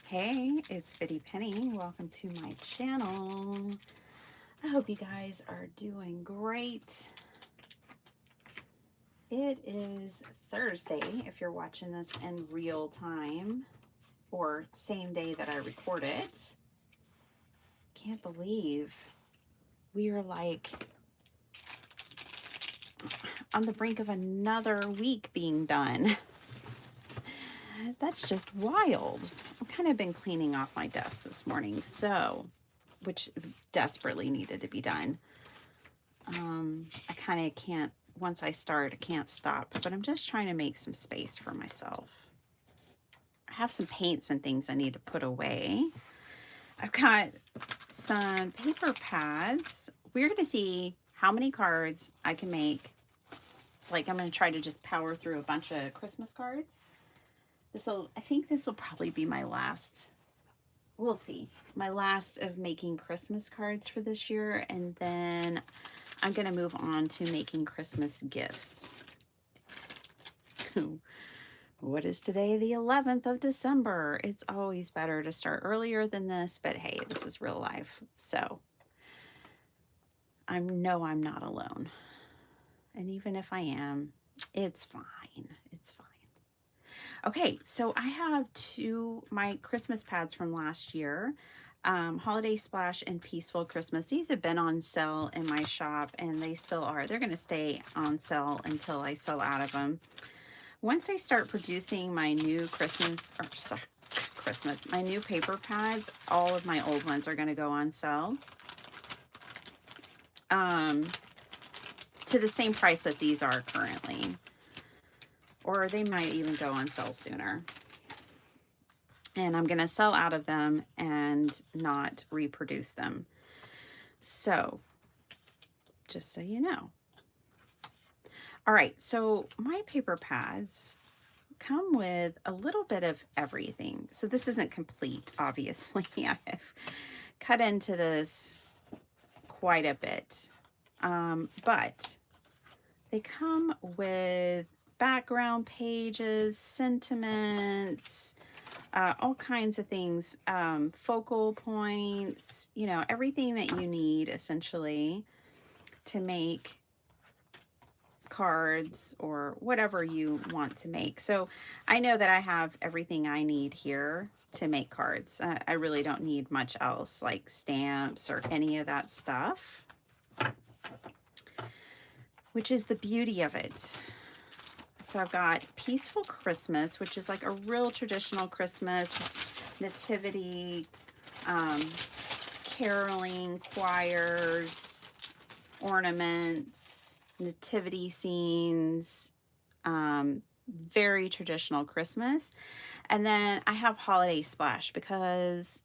Hey, it's Biddy Penny. Welcome to my channel. I hope you guys are doing great. It is Thursday if you're watching this in real time or same day that I record it. Can't believe we are like on the brink of another week being done. That's just wild. I've kind of been cleaning off my desk this morning, which desperately needed to be done. I kind of can't, once I start, I can't stop, but I'm just trying to make some space for myself. I have some paints and things I need to put away. I've got some paper pads. We're going to see how many cards I can make. Like, I'm going to try to just power through a bunch of Christmas cards. I think this will probably be my last, we'll see, my last of making Christmas cards for this year. And then I'm going to move on to making Christmas gifts. What is today? The 11th of December. It's always better to start earlier than this, but hey, this is real life. So I know I'm not alone. And even if I am, it's fine. It's fine. Okay, so I have my Christmas pads from last year. Holiday Splash and Peaceful Christmas. These have been on sale in my shop, and they still are. They're going to stay on sale until I sell out of them. Once I start producing my new my new paper pads, all of my old ones are going to go on sale. To the same price that these are currently. Or they might even go on sale sooner. And I'm going to sell out of them and not reproduce them. So, just so you know. All right, so my paper pads come with a little bit of everything. So this isn't complete, obviously. I've cut into this quite a bit. But they come with background pages, sentiments, all kinds of things, focal points, everything that you need essentially to make cards or whatever you want to make. So I know that I have everything I need here to make cards. I really don't need much else like stamps or any of that stuff, which is the beauty of it. So I've got Peaceful Christmas, which is like a real traditional Christmas nativity, caroling, choirs, ornaments, nativity scenes, very traditional Christmas. And then I have Holiday Splash because,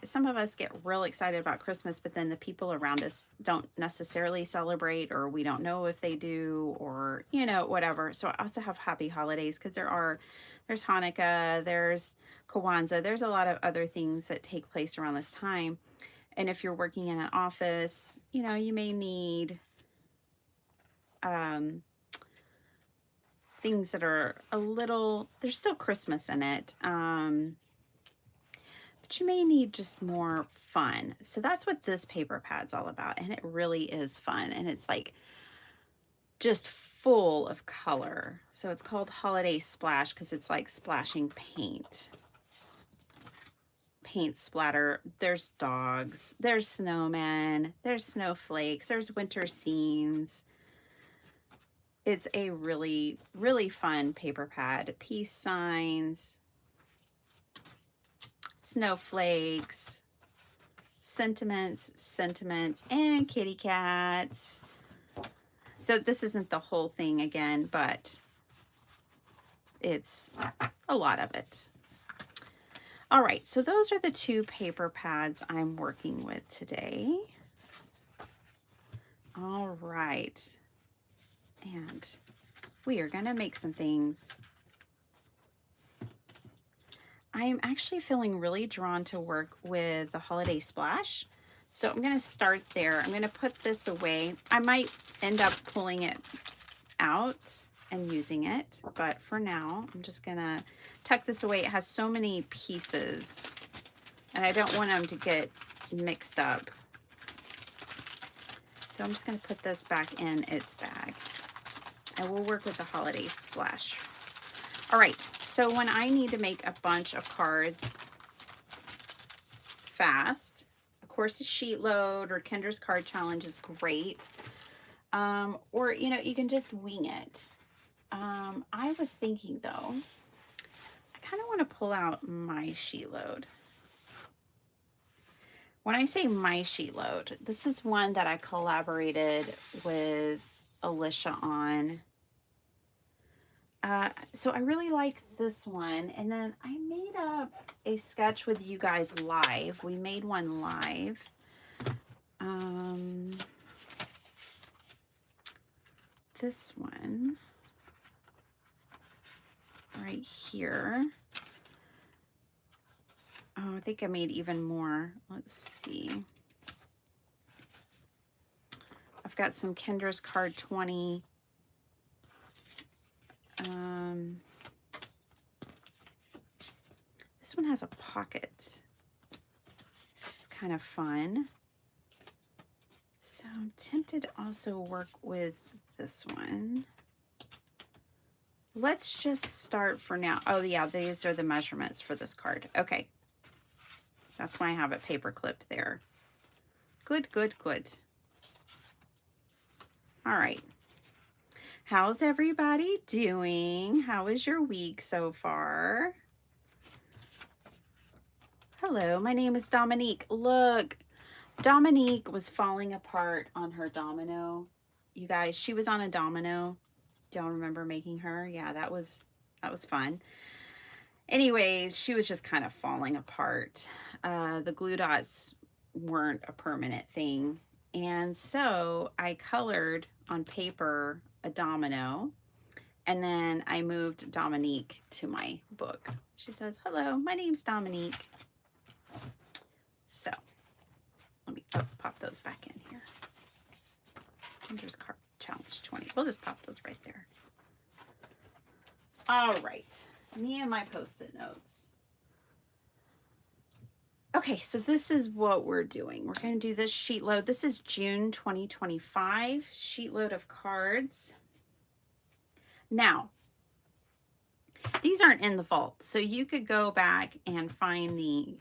some of us get real excited about Christmas, but then the people around us don't necessarily celebrate, or we don't know if they do, or, whatever. So I also have Happy Holidays because there's Hanukkah, there's Kwanzaa, there's a lot of other things that take place around this time. And if you're working in an office, you may need things that are there's still Christmas in it. But you may need just more fun. So that's what this paper pad's all about. And it really is fun. And it's like just full of color. So it's called Holiday Splash because it's like splashing paint. Paint splatter. There's dogs. There's snowmen. There's snowflakes. There's winter scenes. It's a really, really fun paper pad. Peace signs, snowflakes, sentiments, and kitty cats. So this isn't the whole thing again, but it's a lot of it. All right, so those are the two paper pads I'm working with today. All right. And we are going to make some things. I am actually feeling really drawn to work with the Holiday Splash. So I'm going to start there. I'm going to put this away. I might end up pulling it out and using it, but for now, I'm just gonna tuck this away. It has so many pieces, and I don't want them to get mixed up. So I'm just gonna put this back in its bag. And we'll work with the holiday splash. All right, so when I need to make a bunch of cards fast, of course, the Sheetload or Kendra's Card Challenge is great. Or, you know, you can just wing it. I was thinking, though, I kind of want to pull out my Sheetload. When I say my Sheetload, this is one that I collaborated with Alicia on. So I really like this one. And then I made up a sketch with you guys live. We made one live. This one right here. Oh, I think I made even more. Let's see. I've got some Kendra's Card 20. This one has a pocket. It's kind of fun. So I'm tempted to also work with this one. Let's just start for now. Oh yeah, these are the measurements for this card. Okay. That's why I have it paper clipped there. Good, good, good. All right. How's everybody doing? How is your week so far? Hello, my name is Dominique. Look, Dominique was falling apart on her domino. You guys, she was on a domino. Do y'all remember making her? Yeah, that was fun. Anyways, she was just kind of falling apart. The glue dots weren't a permanent thing. And so I colored on paper a domino, and then I moved Dominique to my book. She says, hello, my name's Dominique. So let me pop those back in here. Kendra's Card Challenge 20. We'll just pop those right there. All right, me and my Post-it notes. Okay, so this is what we're doing. We're going to do this Sheetload. This is June 2025 Sheetload of cards. Now, these aren't in the vault, so you could go back and find the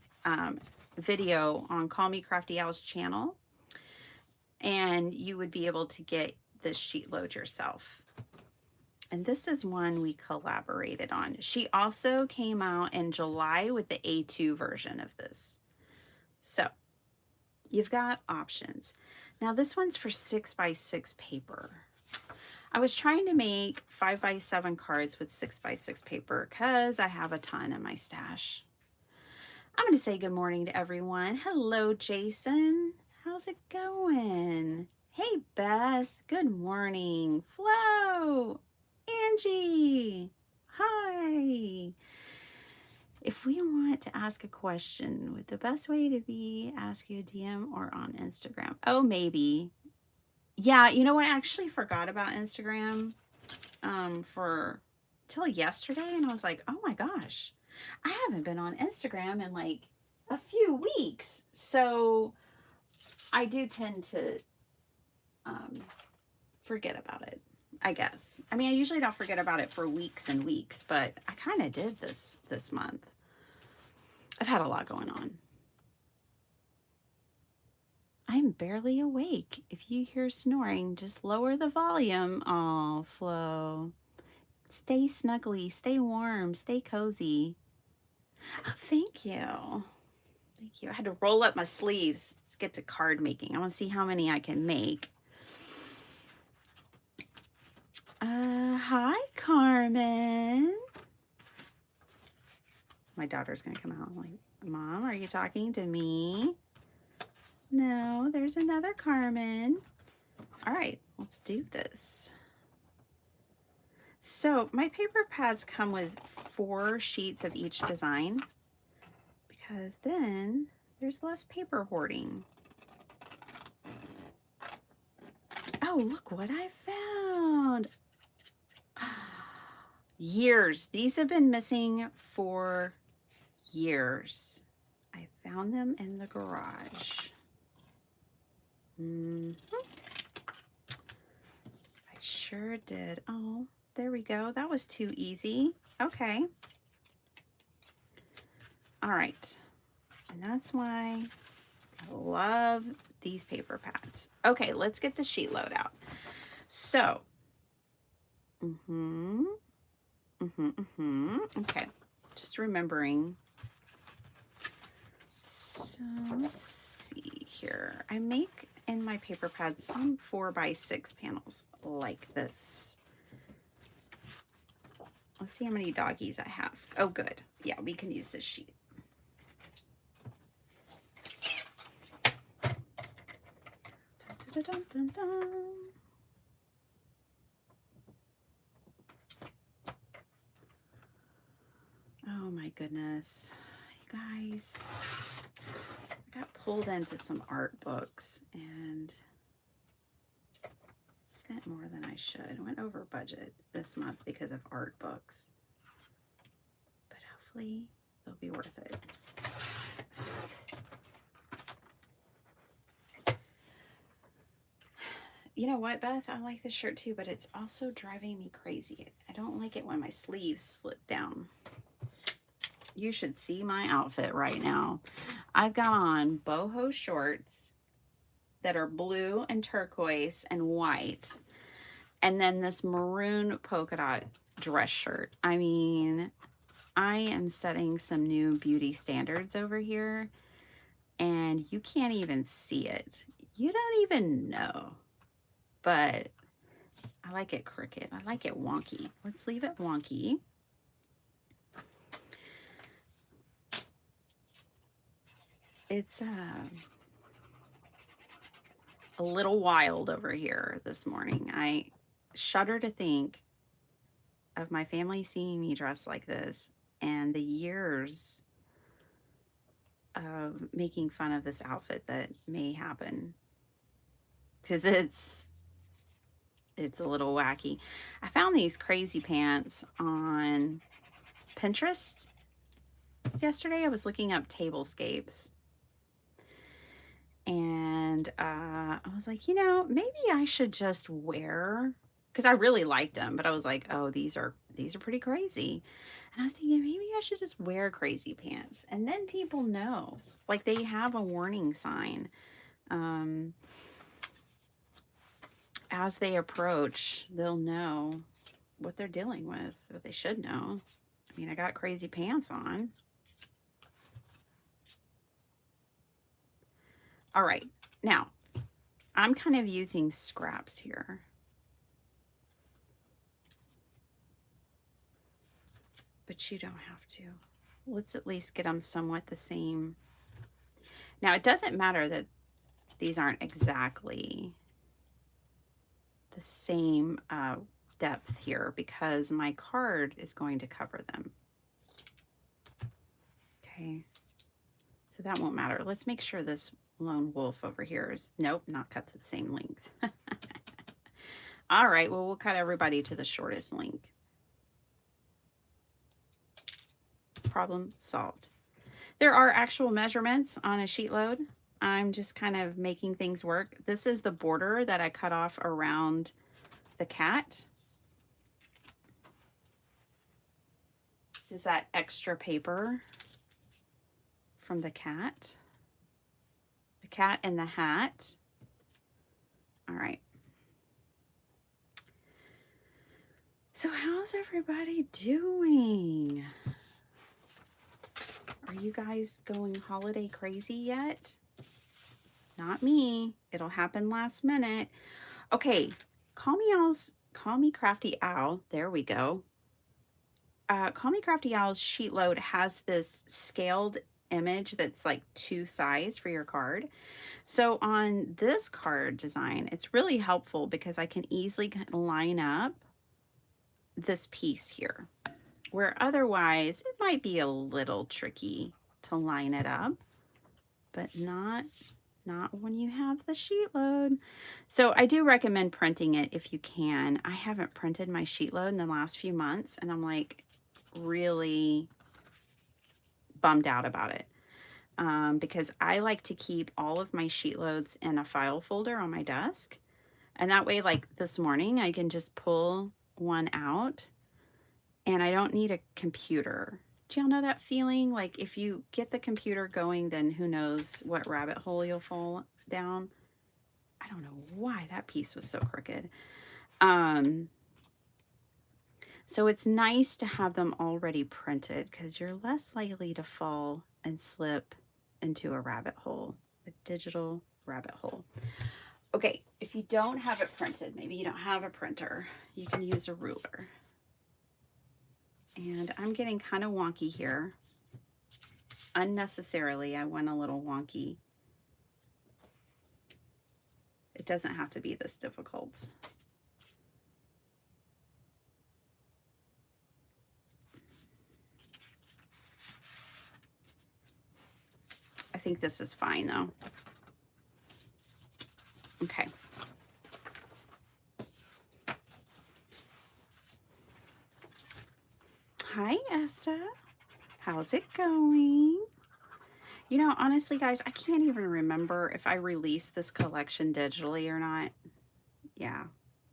video on Call Me Crafty Al's channel, and you would be able to get this Sheetload yourself. And this is one we collaborated on. She also came out in July with the A2 version of this. So you've got options. Now this one's for 6x6 paper. I was trying to make 5x7 cards with 6x6 paper because I have a ton in my stash. I'm going to say good morning to everyone. Hello, Jason. How's it going? Hey, Beth. Good morning. Flo. Angie. Hi. If we want to ask a question, would the best way to be ask you a DM or on Instagram? Oh, maybe. Yeah, you know what? I actually forgot about Instagram for till yesterday, and I was like, oh my gosh, I haven't been on Instagram in like a few weeks. So I do tend to forget about it, I guess. I mean, I usually don't forget about it for weeks and weeks, but I kind of did this month. I've had a lot going on. I'm barely awake. If you hear snoring, just lower the volume. Oh, Flo. Stay snuggly, stay warm, stay cozy. Oh, thank you. Thank you. I had to roll up my sleeves. Let's get to card making. I want to see how many I can make. Hi, Carmen. My daughter's going to come out. I'm like, Mom, are you talking to me? No, there's another Carmen. All right, let's do this. So my paper pads come with 4 sheets of each design because then there's less paper hoarding. Oh, look what I found. Years. These have been missing for years. I found them in the garage. I sure did. Oh, there we go. That was too easy. Okay. All right. And that's why I love these paper pads. Okay, let's get the sheet load out. So, okay, just remembering. So let's see here. I make in my paper pads some 4x6 panels like this. Let's see how many doggies I have. Oh, good. Yeah, we can use this sheet. Dun, dun, dun, dun. Oh my goodness, you guys, I got pulled into some art books and spent more than I should. Went over budget this month because of art books, but hopefully they'll be worth it. You know what, Beth? I like this shirt too, but it's also driving me crazy. I don't like it when my sleeves slip down. You should see my outfit right now. I've got on boho shorts that are blue and turquoise and white, and then this maroon polka dot dress shirt. I mean, I am setting some new beauty standards over here, and you can't even see it. You don't even know. But I like it crooked. I like it wonky. Let's leave it wonky. It's a little wild over here this morning. I shudder to think of my family seeing me dressed like this and the years of making fun of this outfit that may happen, because it's a little wacky. I found these crazy pants on Pinterest yesterday. I was looking up tablescapes, and I was like, you know, maybe I should just wear, because I really liked them, but I was like, oh, these are pretty crazy. And I was thinking maybe I should just wear crazy pants, and then people know, like they have a warning sign as they approach. They'll know what they're dealing with, what they should know. I mean, I got crazy pants on. All right, now I'm kind of using scraps here. But you don't have to. Let's at least get them somewhat the same. Now, it doesn't matter that these aren't exactly the same depth here, because my card is going to cover them. Okay, so that won't matter. Let's make sure this lone wolf over here is, nope, not cut to the same length. All right, well, we'll cut everybody to the shortest length. Problem solved. There are actual measurements on a sheet load. I'm just kind of making things work. This is the border that I cut off around the cat. This is that extra paper from the cat. The cat and the hat. All right. So how's everybody doing? Are you guys going holiday crazy yet? Not me. It'll happen last minute. Okay, call me Crafty Owl. There we go. Call Me Crafty Owl's sheet load has this scaled image that's like 2 size for your card. So on this card design, it's really helpful because I can easily line up this piece here, where otherwise it might be a little tricky to line it up, but not Not when you have the sheet load. So I do recommend printing it if you can. I haven't printed my sheet load in the last few months, and I'm like really bummed out about it. Because I like to keep all of my sheet loads in a file folder on my desk. And that way, like this morning, I can just pull one out and I don't need a computer. Do y'all know that feeling? Like if you get the computer going, then who knows what rabbit hole you'll fall down. I don't know why that piece was so crooked. So it's nice to have them already printed because you're less likely to fall and slip into a rabbit hole, a digital rabbit hole. Okay, if you don't have it printed, maybe you don't have a printer, you can use a ruler. And I'm getting kind of wonky here. Unnecessarily, I went a little wonky. It doesn't have to be this difficult. I think this is fine though. Okay. Hi, Esther. How's it going? You know, honestly, guys, I can't even remember if I released this collection digitally or not. Yeah,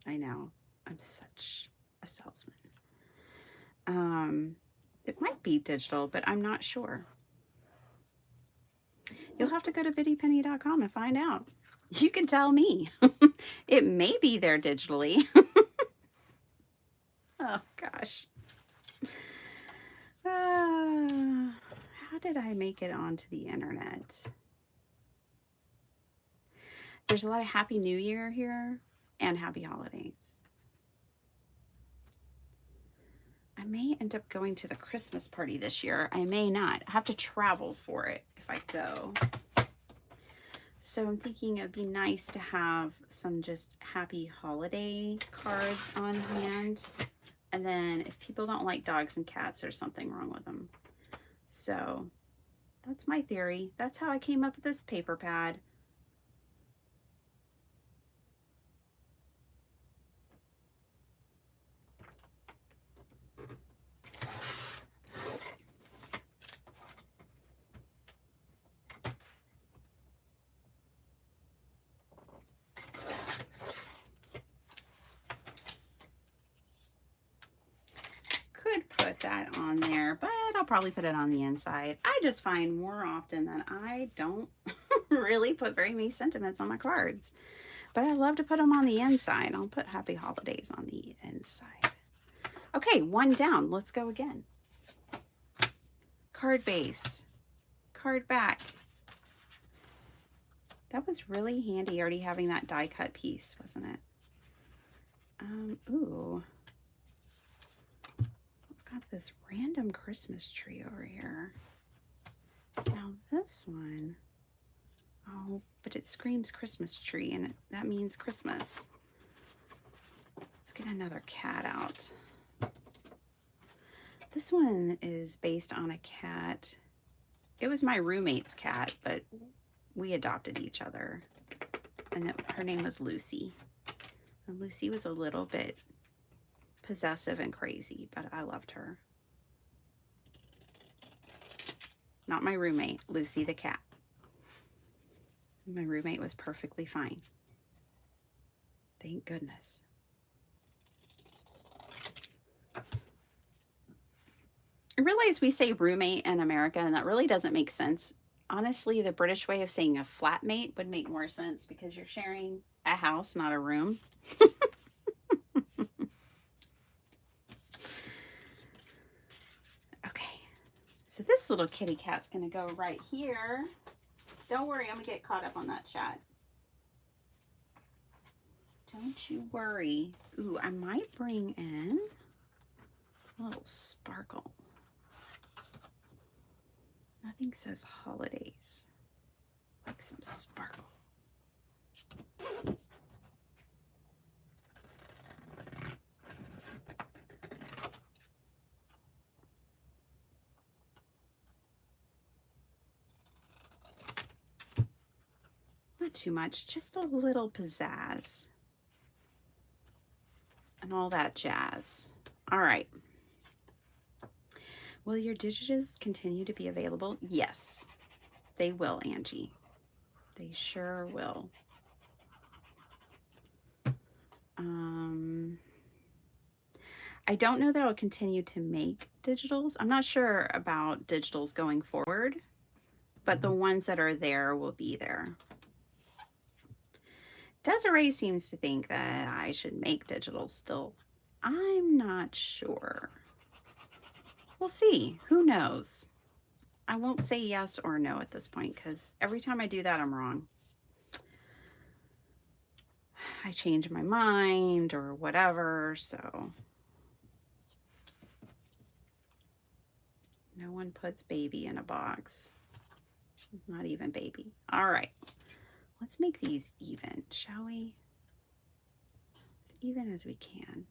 I know. I'm such a salesman. It might be digital, but I'm not sure. You'll have to go to bittypenny.com and find out. You can tell me. It may be there digitally. Oh, gosh. How did I make it onto the internet? There's a lot of Happy New Year here and Happy Holidays. I may end up going to the Christmas party this year. I may not. I have to travel for it if I go. So I'm thinking it'd be nice to have some just happy holiday cards on hand. And then if people don't like dogs and cats, there's something wrong with them. So that's my theory. That's how I came up with this paper pad. Could put that on there, but I'll probably put it on the inside. I just find more often that I don't really put very many sentiments on my cards, but I love to put them on the inside. I'll put Happy Holidays on the inside. Okay, one down. Let's go again. Card base, card back. That was really handy already having that die cut piece, wasn't it? Ooh. Got this random Christmas tree over here. Now this one, oh, but it screams Christmas tree and that means Christmas. Let's get another cat out. This one is based on a cat. It was my roommate's cat, but we adopted each other. And her name was Lucy. And Lucy was a little bit possessive and crazy, but I loved her. Not my roommate, Lucy the cat. My roommate was perfectly fine. Thank goodness. I realize we say roommate in America, and that really doesn't make sense. Honestly, the British way of saying a flatmate would make more sense because you're sharing a house, not a room. So this little kitty cat's going to go right here. Don't worry, I'm going to get caught up on that chat. Don't you worry. Ooh, I might bring in a little sparkle. Nothing says holidays. Like some sparkle. Not too much, just a little pizzazz. And all that jazz. All right. Will your digits continue to be available? Yes, they will, Angie. They sure will. I don't know that I'll continue to make digitals. I'm not sure about digitals going forward, but the ones that are there will be there. Desiree seems to think that I should make digitals still. I'm not sure. We'll see. Who knows? I won't say yes or no at this point because every time I do that, I'm wrong. I change my mind or whatever, so. No one puts baby in a box. Not even baby. All right. Let's make these even, shall we? As even as we can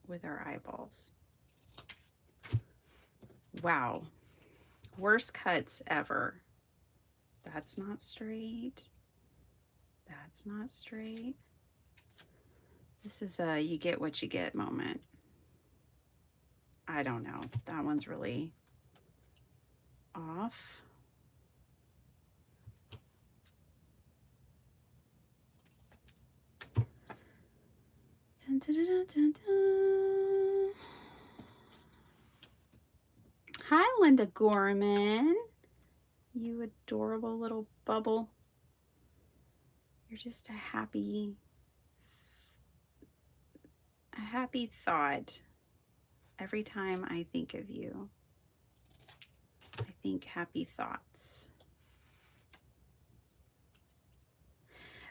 with our eyeballs. Wow. Worst cuts ever. That's not straight. That's not straight. This is a you get what you get moment. I don't know. That one's really off. Dun, dun, dun, dun, dun. Hi, Linda Gorman. You adorable little bubble. You're just a happy thought. Every time I think of you, I think happy thoughts.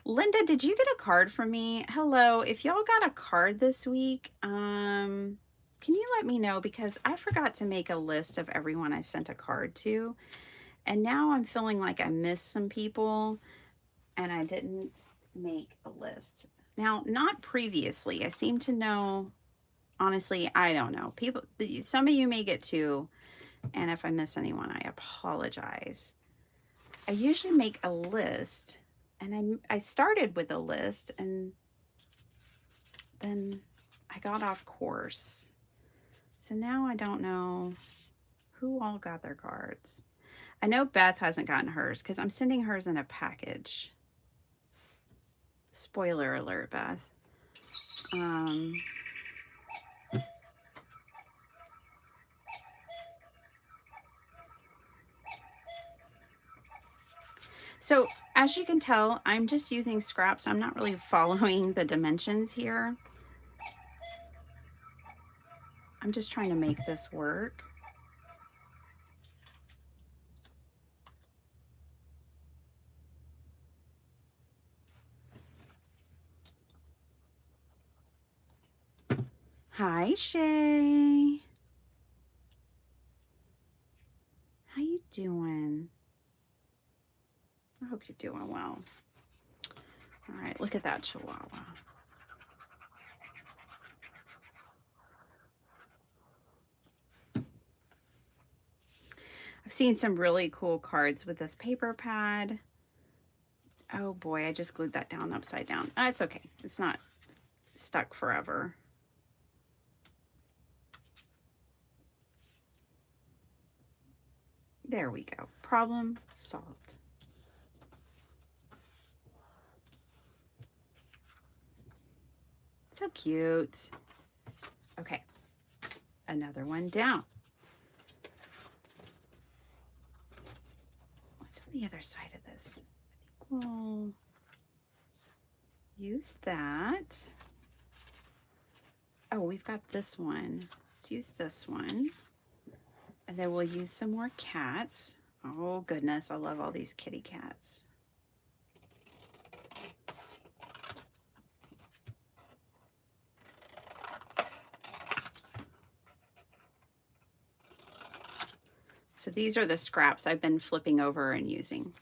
Linda, did you get a card from me? Hello, if y'all got a card this week, can you let me know? Because I forgot to make a list of everyone I sent a card to. And now I'm feeling like I missed some people and I didn't make a list. Now, not previously. I seem to know, honestly, I don't know. People, some of you may get two. And if I miss anyone, I apologize. I usually make a list. And I started with a list and then I got off course. So now I don't know who all got their cards. I know Beth hasn't gotten hers because I'm sending hers in a package. Spoiler alert, Beth. So as you can tell, I'm just using scraps. I'm not really following the dimensions here. I'm just trying to make this work. Hi, Shay. How you doing? I hope you're doing well. All right, look at that chihuahua. I've seen some really cool cards with this paper pad. Oh boy, I just glued that down upside down. It's okay. It's not stuck forever. There we go. Problem solved. So cute. Okay, another one down. What's on the other side of this? I think we'll use that. Oh, we've got this one. Let's use this one. And then we'll use some more cats. Oh goodness, I love all these kitty cats. So these are the scraps I've been flipping over and using.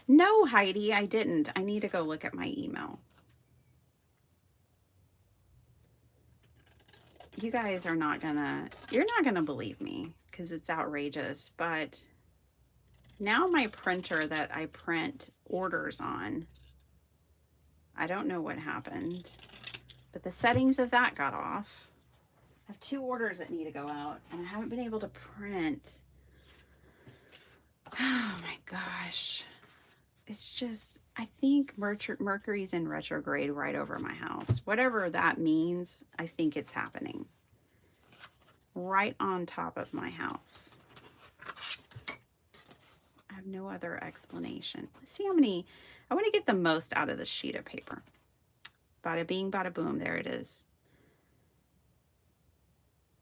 No, Heidi, I didn't. I need to go look at my email. You guys are not gonna, you're not gonna believe me because it's outrageous, but Now my printer that I print orders on, I don't know what happened, but the settings of that got off. I have 2 orders that need to go out, and I haven't been able to print. Oh my gosh. It's just, I think Mercury's in retrograde right over my house. Whatever that means, I think it's happening. Right on top of my house. I have no other explanation. Let's see how many, I want to get the most out of this sheet of paper. Bada bing, bada boom, there it is.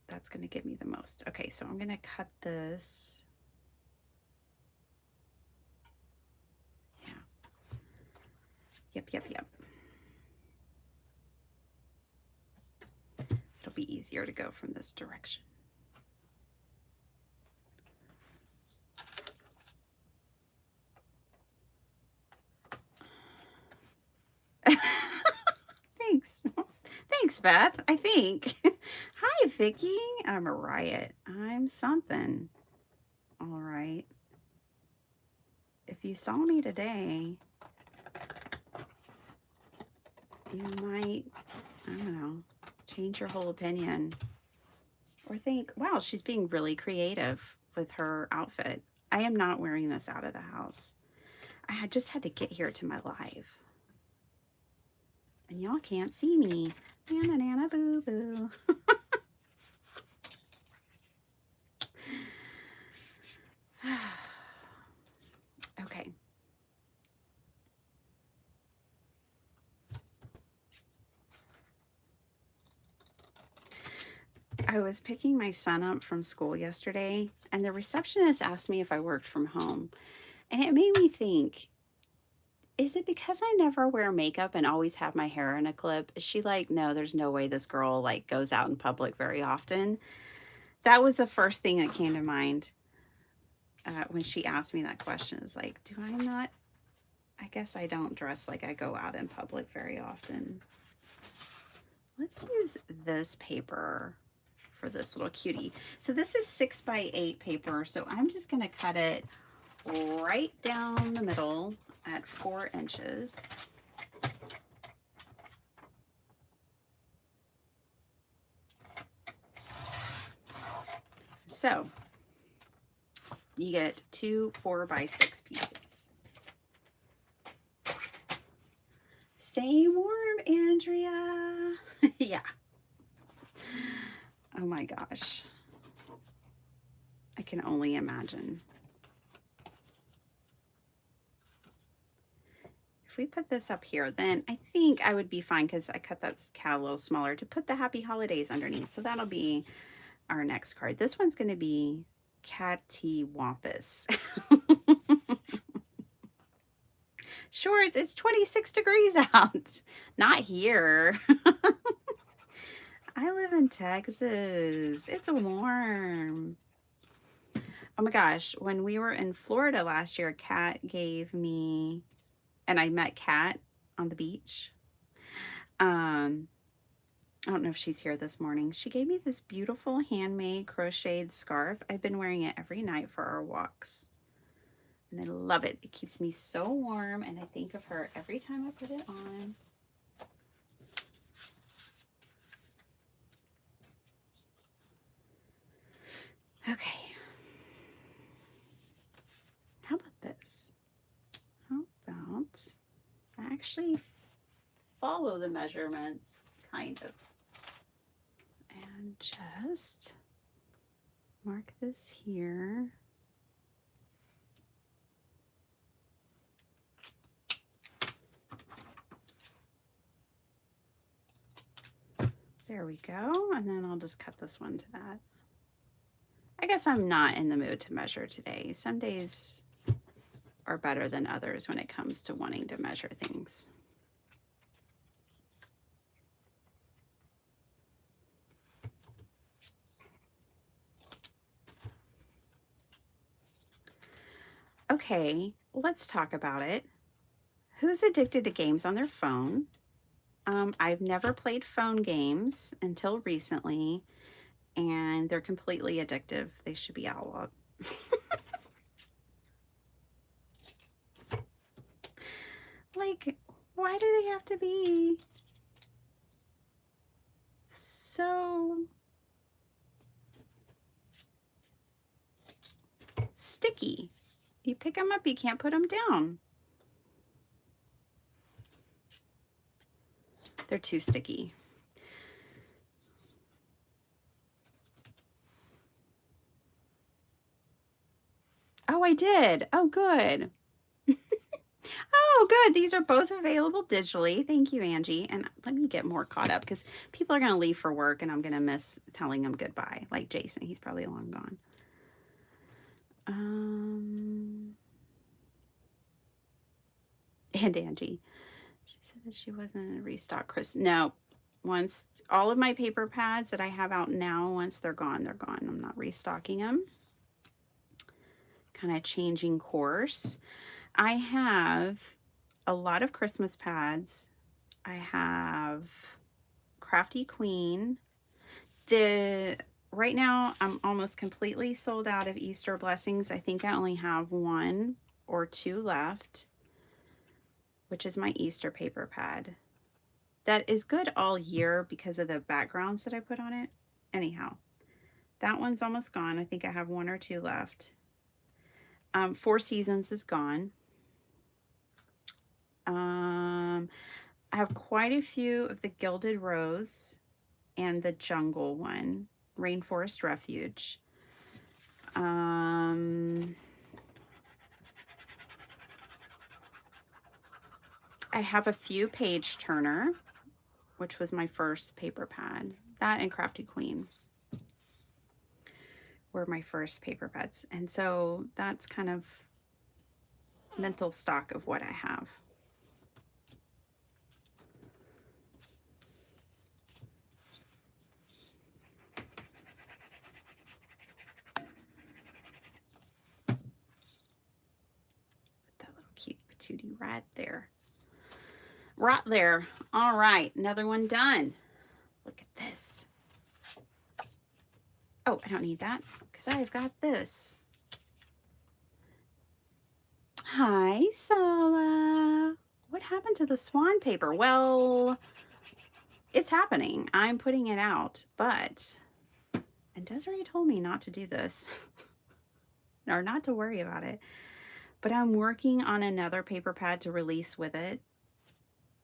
That's going to give me the most. Okay, so I'm going to cut this. Yeah. Yep. It'll be easier to go from this direction. Thanks. Thanks, Beth, I think. Hi, Vicki. I'm a riot. I'm something. All right. If you saw me today, you might, I don't know, change your whole opinion. Or think, wow, she's being really creative with her outfit. I am not wearing this out of the house. I just had to get here to my live. And y'all can't see me. Nana, nana, boo, boo. Okay. I was picking my son up from school yesterday, and the receptionist asked me if I worked from home. And it made me think, is it because I never wear makeup and always have my hair in a clip? Is she like, no, there's no way this girl like goes out in public very often? That was the first thing that came to mind when she asked me that question. Is like, do I not? I guess I don't dress like I go out in public very often. Let's use this paper for this little cutie. So this is 6 by 8 paper. So I'm just going to cut it right down the middle at 4 inches. So you get 2 4 by 6 pieces. Stay warm, Andrea. Yeah. Oh my gosh. I can only imagine. If we put this up here, then I think I would be fine because I cut that cat a little smaller to put the Happy Holidays underneath. So that'll be our next card. This one's going to be Catty Wampus. Sure, it's 26 degrees out. Not here. I live in Texas. It's warm. Oh my gosh, when we were in Florida last year, Kat gave me, and I met Kat on the beach. I don't know if she's here this morning. She gave me this beautiful handmade crocheted scarf. I've been wearing it every night for our walks. And I love it. It keeps me so warm, and I think of her every time I put it on. Okay. How about this? How about I actually follow the measurements, kind of. And just mark this here. There we go. And then I'll just cut this one to that. I guess I'm not in the mood to measure today. Some days are better than others when it comes to wanting to measure things. Okay, let's talk about it. Who's addicted to games on their phone? I've never played phone games until recently, and they're completely addictive. They should be outlawed. Like, why do they have to be so sticky? You pick them up, you can't put them down. They're too sticky. Oh, I did. Oh, good. Oh, good. These are both available digitally. Thank you, Angie. And let me get more caught up because people are going to leave for work and I'm going to miss telling them goodbye. Like Jason, he's probably long gone. And Angie, she said that she wasn't a restock. Chris, no. Once all of my paper pads that I have out now, once they're gone, they're gone. I'm not restocking them. Kind of changing course. I have a lot of Christmas pads. I have Crafty Queen. Right now I'm almost completely sold out of Easter Blessings. I think I only have 1 or 2 left, which is my Easter paper pad. That is good all year because of the backgrounds that I put on it. Anyhow, that one's almost gone. I think I have 1 or 2 left. 4 Seasons is gone. I have quite a few of the Gilded Rose and the Jungle one, Rainforest Refuge. I have a few Page Turner, which was my first paper pad. That and Crafty Queen were my first paper pads. And so that's kind of mental stock of what I have. Put that little cute patootie right there. Right there. All right, another one done. Look at this. Oh, I don't need that because I've got this. Hi, Sala. What happened to the swan paper? Well, it's happening. I'm putting it out, but, and Desiree told me not to do this or not to worry about it, but I'm working on another paper pad to release with it.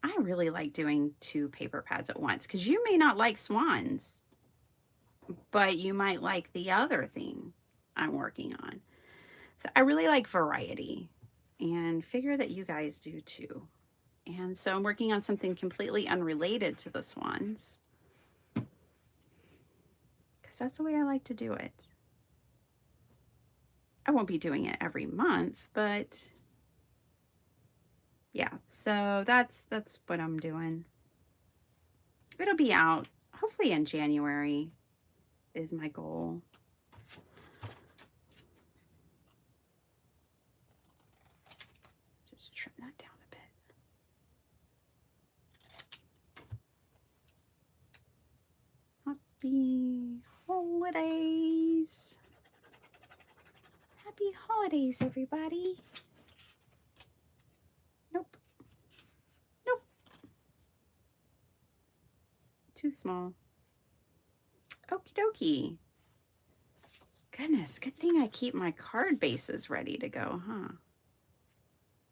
I really like doing 2 paper pads at once because you may not like swans, but you might like the other thing I'm working on. So I really like variety and figure that you guys do too. And so I'm working on something completely unrelated to the swans because that's the way I like to do it. I won't be doing it every month, but yeah, so that's what I'm doing. It'll be out hopefully in January is my goal. Just trim that down a bit. Happy holidays. Happy holidays, everybody. Nope. Nope. Too small. Okie dokie. Goodness, good thing I keep my card bases ready to go, huh?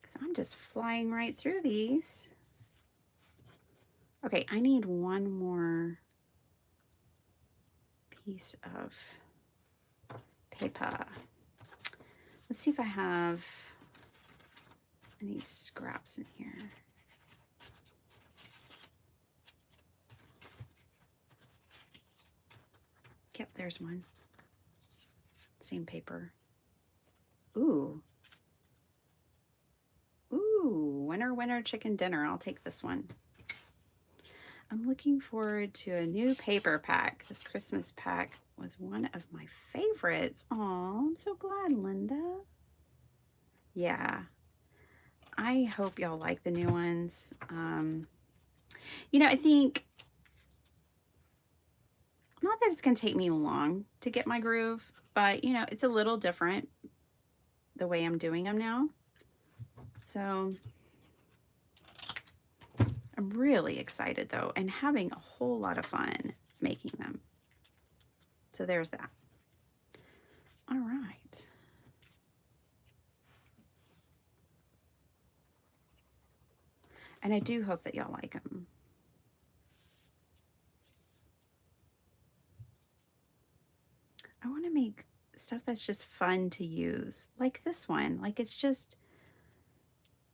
Because I'm just flying right through these. Okay, I need one more piece of paper. Let's see if I have any scraps in here. Yep, there's one. Same paper. Ooh. Ooh, winner, winner, chicken dinner. I'll take this one. I'm looking forward to a new paper pack. This Christmas pack was one of my favorites. Oh, I'm so glad, Linda. Yeah. I hope y'all like the new ones. You know, I think, not that it's going to take me long to get my groove, but, you know, it's a little different the way I'm doing them now. So, I'm really excited though, and having a whole lot of fun making them. So there's that. All right. And I do hope that y'all like them. I want to make stuff that's just fun to use, like this one. Like, it's just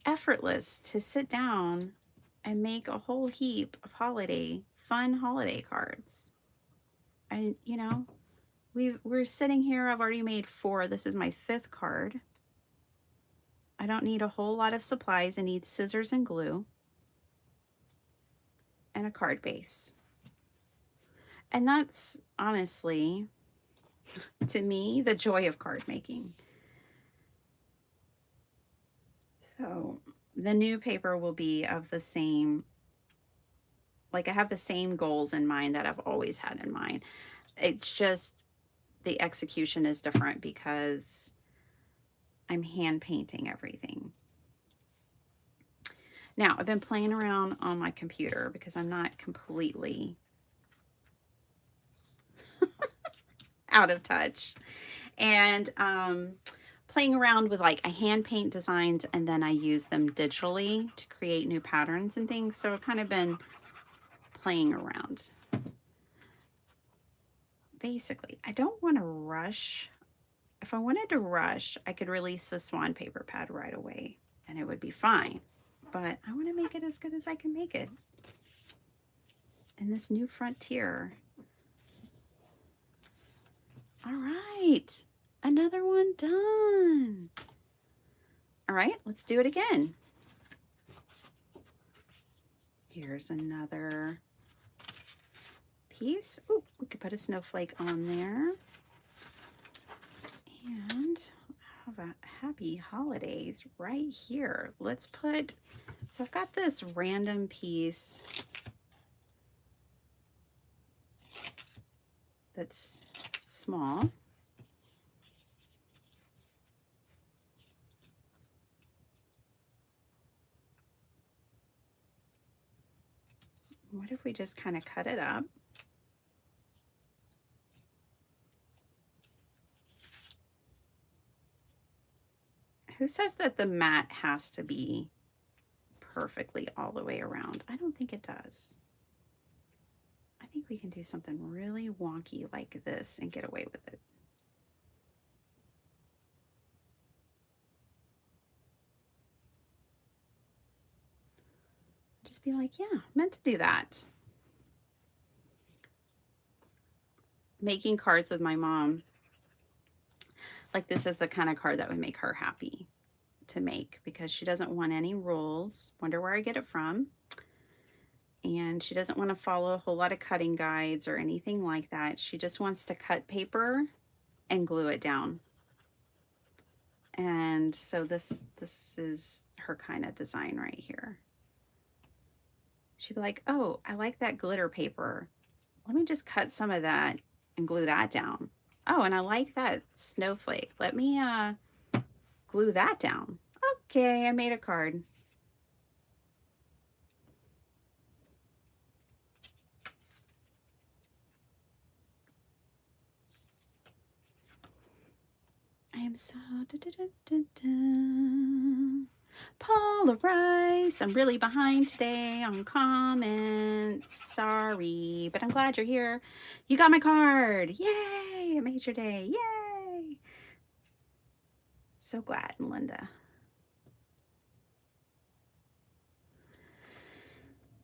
effortless to sit down and make a whole heap of fun holiday cards. And you know, we're sitting here, I've already made 4. This is my 5th card. I don't need a whole lot of supplies. I need scissors and glue and a card base. And that's honestly, to me, the joy of card making. So the new paper will be of the same, like I have the same goals in mind that I've always had in mind. It's just the execution is different because I'm hand painting everything. Now, I've been playing around on my computer because I'm not completely out of touch. And playing around with, like, I hand paint designs and then I use them digitally to create new patterns and things. So I've kind of been playing around. Basically, I don't want to rush. If I wanted to rush, I could release the swan paper pad right away and it would be fine. But I want to make it as good as I can make it. And this new frontier. All right, another one done. All right, let's do it again. Here's another piece. Oh, we could put a snowflake on there. And how about happy holidays right here? Let's put, so I've got this random piece that's small. What if we just kind of cut it up? Who says that the mat has to be perfectly all the way around? I don't think it does. I think we can do something really wonky like this and get away with it. Just be like, yeah, meant to do that. Making cards with my mom, like, this is the kind of card that would make her happy to make because she doesn't want any rules. Wonder where I get it from. And she doesn't want to follow a whole lot of cutting guides or anything like that. She just wants to cut paper and glue it down. And so this is her kind of design right here. She'd be like, oh, I like that glitter paper. Let me just cut some of that and glue that down. Oh, and I like that snowflake. Let me glue that down. Okay, I made a card. I am so polarized. I'm really behind today on comments. Sorry, but I'm glad you're here. You got my card. Yay! I made your day. Yay! So glad, Linda.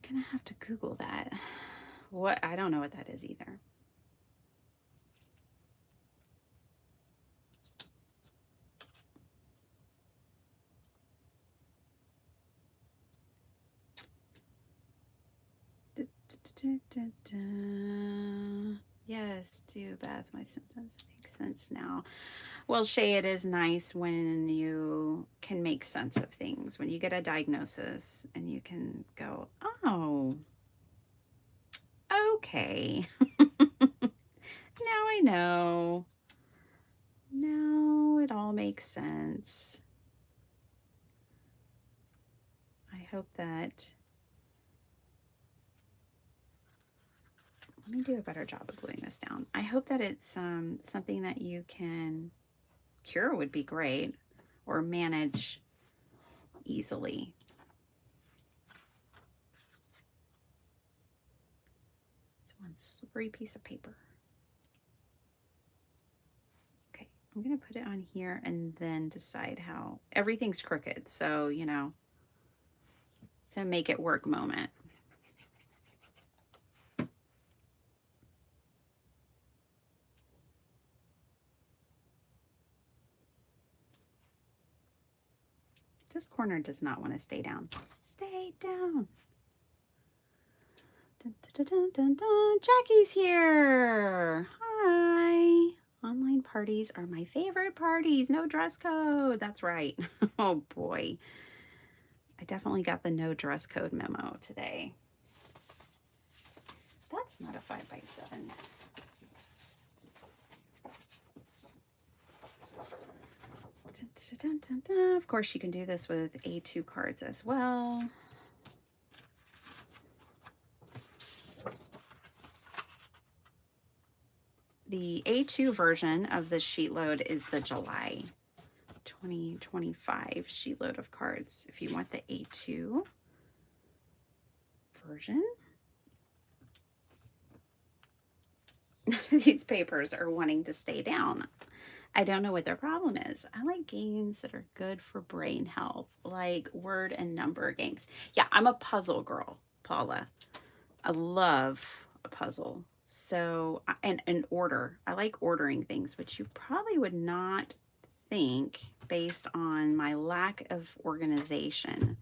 Gonna have to Google that. What? I don't know what that is either. Yes, do Beth. My symptoms make sense now. Well, Shay, it is nice when you can make sense of things, when you get a diagnosis and you can go, oh, okay. Now I know. Now it all makes sense. I hope that Let me do a better job of gluing this down. I hope that it's something that you can cure would be great, or manage easily. It's one slippery piece of paper. Okay, I'm gonna put it on here and then decide how, everything's crooked, so you know, to make it work moment. This corner does not want to stay down. Stay down. Dun, dun, dun, dun, dun. Jackie's here. Hi. Online parties are my favorite parties. No dress code. That's right. Oh boy. I definitely got the no dress code memo today. That's not a 5x7. Dun, dun, dun, dun. Of course, you can do this with A2 cards as well. The A2 version of the Sheetload is the July 2025 Sheetload of cards. If you want the A2 version, these papers are wanting to stay down. I don't know what their problem is. I like games that are good for brain health, like word and number games. Yeah, I'm a puzzle girl, Paula. I love a puzzle. So, and order. I like ordering things, which you probably would not think based on my lack of organization.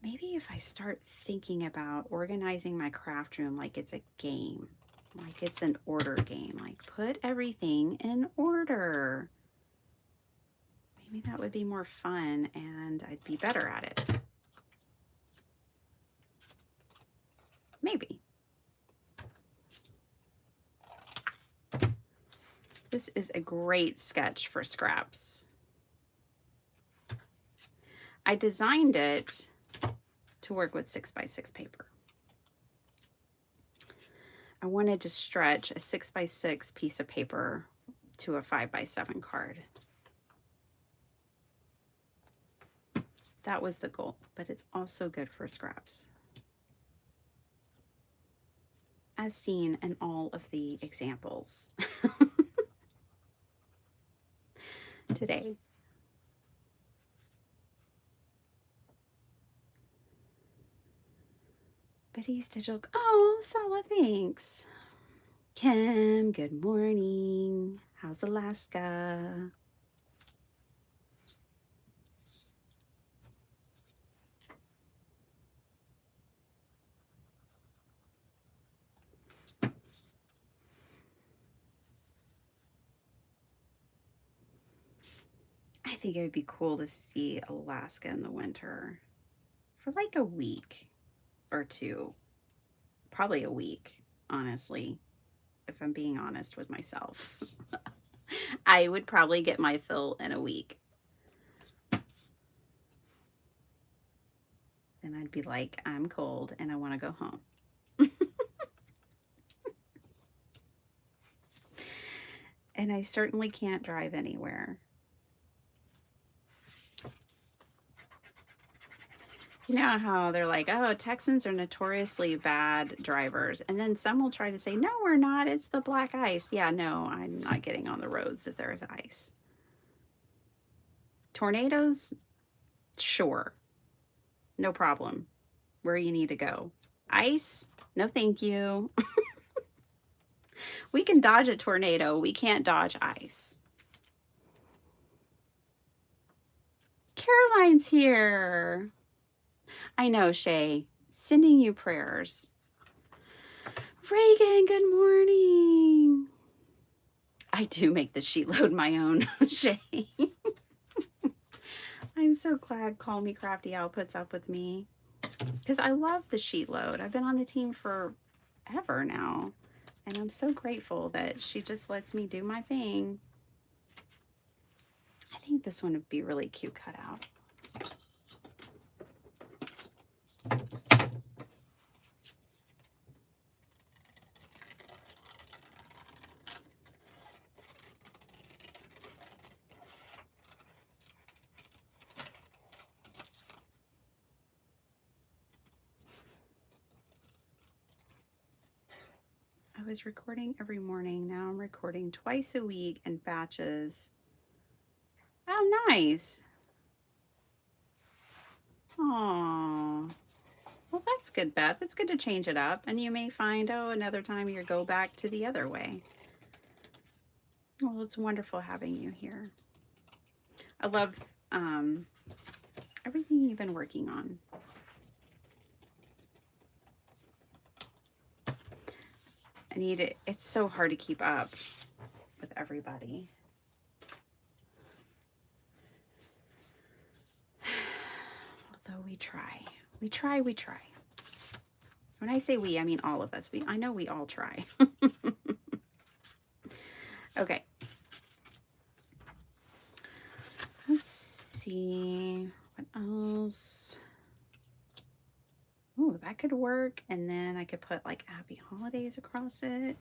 Maybe if I start thinking about organizing my craft room like it's a game, like it's an order game, like put everything in order. Maybe that would be more fun and I'd be better at it. Maybe. This is a great sketch for scraps. I designed it to work with 6x6 paper. I wanted to stretch a 6x6 piece of paper to a 5x7 card. That was the goal, but it's also good for scraps, as seen in all of the examples today. Betty's digital. Oh, Sala, thanks. Kim, good morning. How's Alaska? I think it would be cool to see Alaska in the winter for like a week or two. Probably a week, honestly, if I'm being honest with myself. I would probably get my fill in a week. Then I'd be like, I'm cold and I want to go home. And I certainly can't drive anywhere. You know how they're like, oh, Texans are notoriously bad drivers. And then some will try to say, no, we're not. It's the black ice. Yeah, no, I'm not getting on the roads if there's ice. Tornadoes? Sure. No problem. Where you need to go. Ice? No, thank you. We can dodge a tornado. We can't dodge ice. Caroline's here. I know, Shay. Sending you prayers. Reagan, good morning. I do make the Sheetload my own, Shay. I'm so glad Call Me Crafty Owl puts up with me, because I love the Sheetload. I've been on the team forever now, and I'm so grateful that she just lets me do my thing. I think this one would be really cute cut out. I was recording every morning. Now I'm recording twice a week in batches. Oh, nice. Oh, well, that's good, Beth. It's good to change it up. And you may find, oh, another time you go back to the other way. Well, it's wonderful having you here. I love everything you've been working on. I need it. It's so hard to keep up with everybody. Although we try. We try. When I say we, I mean all of us. I know we all try. Okay. Let's see. What else? Oh, that could work. And then I could put like happy holidays across it.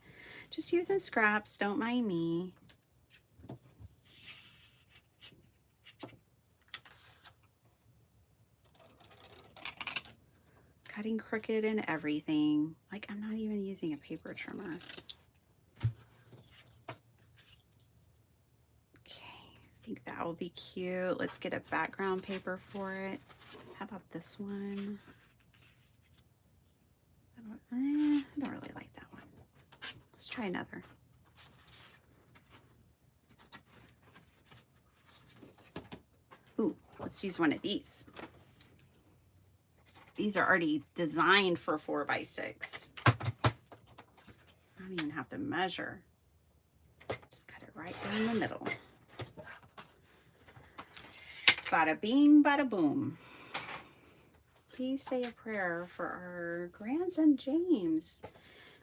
Just using scraps. Don't mind me. Cutting crooked and everything. Like I'm not even using a paper trimmer. Okay, I think that will be cute. Let's get a background paper for it. How about this one? I don't really like that one. Let's try another. Ooh, let's use one of these. These are already designed for 4x6. I don't even have to measure. Just cut it right down the middle. Bada bing, bada boom. Please say a prayer for our grandson James.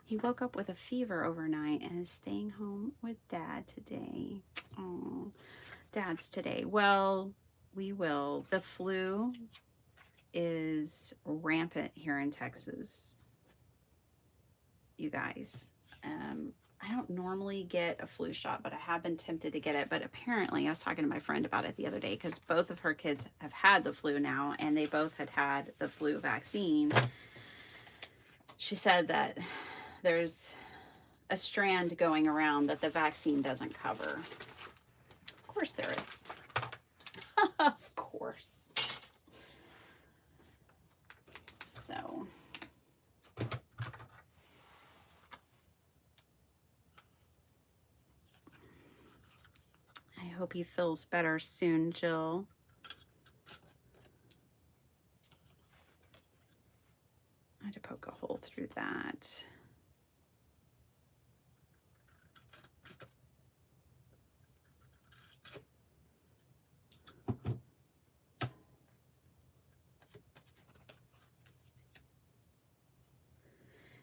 He woke up with a fever overnight and is staying home with Dad today. Oh, Dad's today. Well, we will. The flu is rampant here in Texas, you guys. I don't normally get a flu shot, but I have been tempted to get it. But apparently, I was talking to my friend about it the other day because both of her kids have had the flu now, and they both had the flu vaccine. She said that there's a strand going around that the vaccine doesn't cover. Of course there is. Of course. So I hope he feels better soon, Jill. I had to poke a hole through that.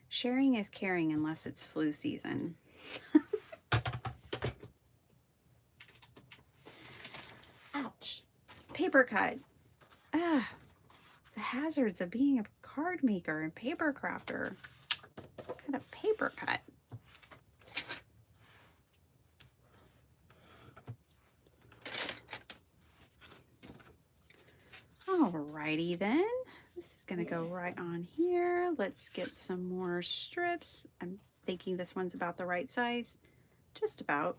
Sharing is caring unless it's flu season. Ouch. Paper cut. Ah, it's the hazards of being a card maker and paper crafter. What kind of paper cut? Alrighty then. This is going to go right on here. Let's get some more strips. I'm thinking this one's about the right size. Just about.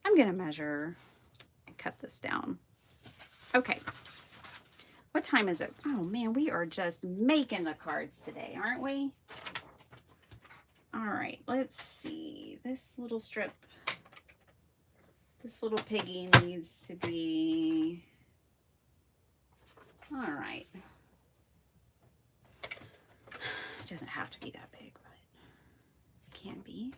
I'm going to measure and cut this down. Okay. What time is it? Oh man, we are just making the cards today, aren't we? All right, let's see. This little strip, this little piggy needs to be... All right. It doesn't have to be that big, but it can be.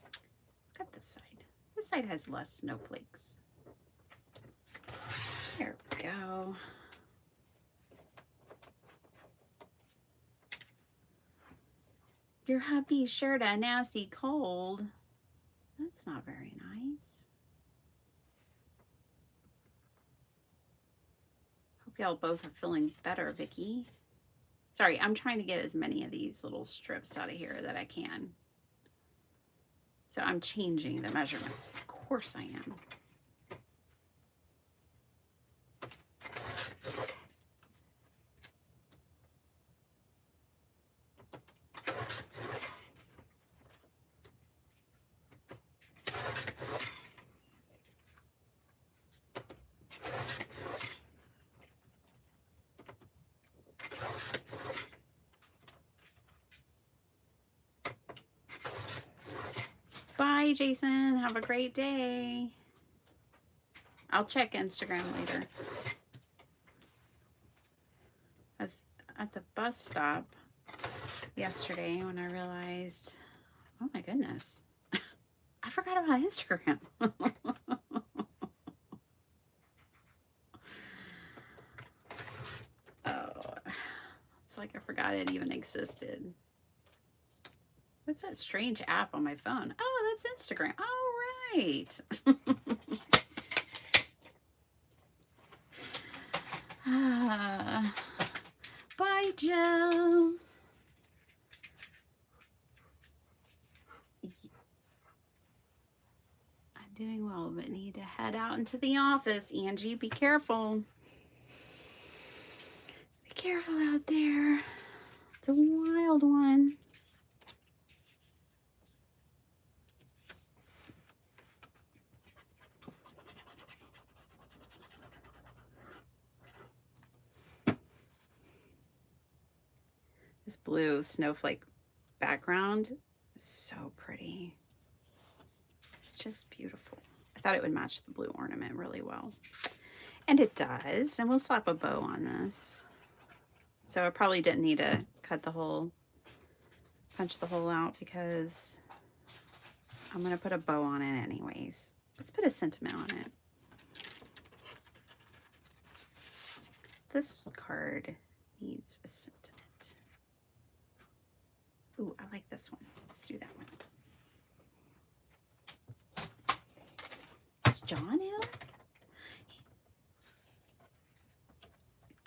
Let's cut this side. This side has less snowflakes. There we go. Your hubby shared a nasty cold. That's not very nice. Y'all both are feeling better, Vicki. Sorry, I'm trying to get as many of these little strips out of here that I can. So I'm changing the measurements. Of course I am. Bye, Jason. Have a great day. I'll check Instagram later. I was at the bus stop yesterday when I realized, oh my goodness, I forgot about Instagram. Oh, it's like I forgot it even existed. What's that strange app on my phone? Oh, that's Instagram. All right. Bye, Joe. I'm doing well, but need to head out into the office. Angie, be careful. Be careful out there. It's a wild one. This blue snowflake background is so pretty. It's just beautiful. I thought it would match the blue ornament really well. And it does. And we'll slap a bow on this. So I probably didn't need to cut the hole, punch the hole out, because I'm going to put a bow on it anyways. Let's put a sentiment on it. This card needs a sentiment. Ooh, I like this one. Let's do that one. Is John in?